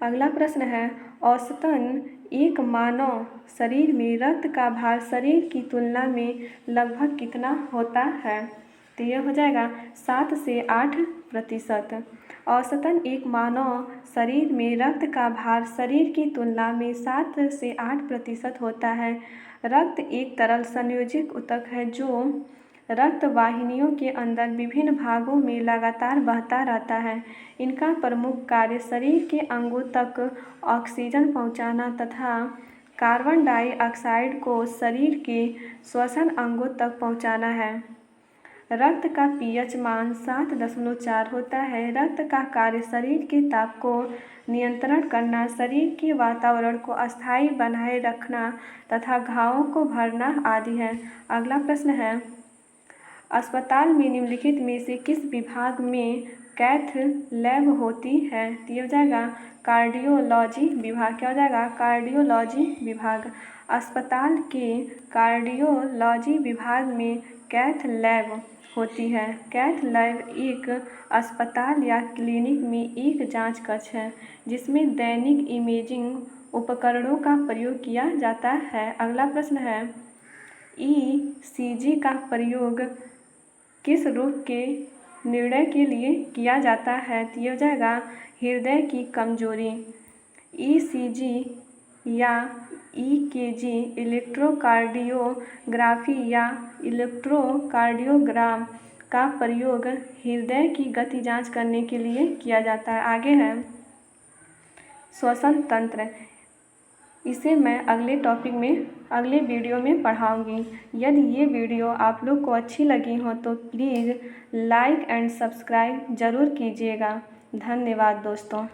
अगला प्रश्न है, औसतन एक मानव शरीर में रक्त का भार शरीर की तुलना में लगभग कितना होता है? तो यह हो जाएगा 7 से 8%। औसतन एक मानव शरीर में रक्त का भार शरीर की तुलना में 7 से 8% होता है। रक्त एक तरल संयोजक ऊतक है जो रक्त वाहिनियों के अंदर विभिन्न भागों में लगातार बहता रहता है। इनका प्रमुख कार्य शरीर के अंगों तक ऑक्सीजन पहुंचाना तथा कार्बन डाइऑक्साइड को शरीर के श्वसन अंगों तक पहुंचाना है। रक्त का pH मान 7.4 होता है। रक्त का कार्य शरीर के ताप को नियंत्रण करना, शरीर के वातावरण को अस्थायी बनाए रखना तथा घावों को भरना आदि है। अगला प्रश्न है, अस्पताल में निम्नलिखित में से किस विभाग में कैथ लैब होती है? तो ये हो जाएगा कार्डियोलॉजी विभाग। क्या हो जाएगा? कार्डियोलॉजी विभाग। अस्पताल के कार्डियोलॉजी विभाग में कैथ लैब होती है। कैथ लैब एक अस्पताल या क्लिनिक में एक जांच कक्ष है जिसमें दैनिक इमेजिंग उपकरणों का प्रयोग किया जाता है। अगला प्रश्न है, ECG का प्रयोग किस रोग के निर्णय के लिए किया जाता है? तो ये हो जाएगा हृदय की कमजोरी। ECG या EKG इलेक्ट्रोकार्डियोग्राफी या इलेक्ट्रोकार्डियोग्राम का प्रयोग हृदय की गति जांच करने के लिए किया जाता है। आगे है श्वसन तंत्र। इसे मैं अगले टॉपिक में अगले वीडियो में पढ़ाऊँगी। यदि ये वीडियो आप लोग को अच्छी लगी हो तो प्लीज़ लाइक एंड सब्सक्राइब ज़रूर कीजिएगा। धन्यवाद दोस्तों।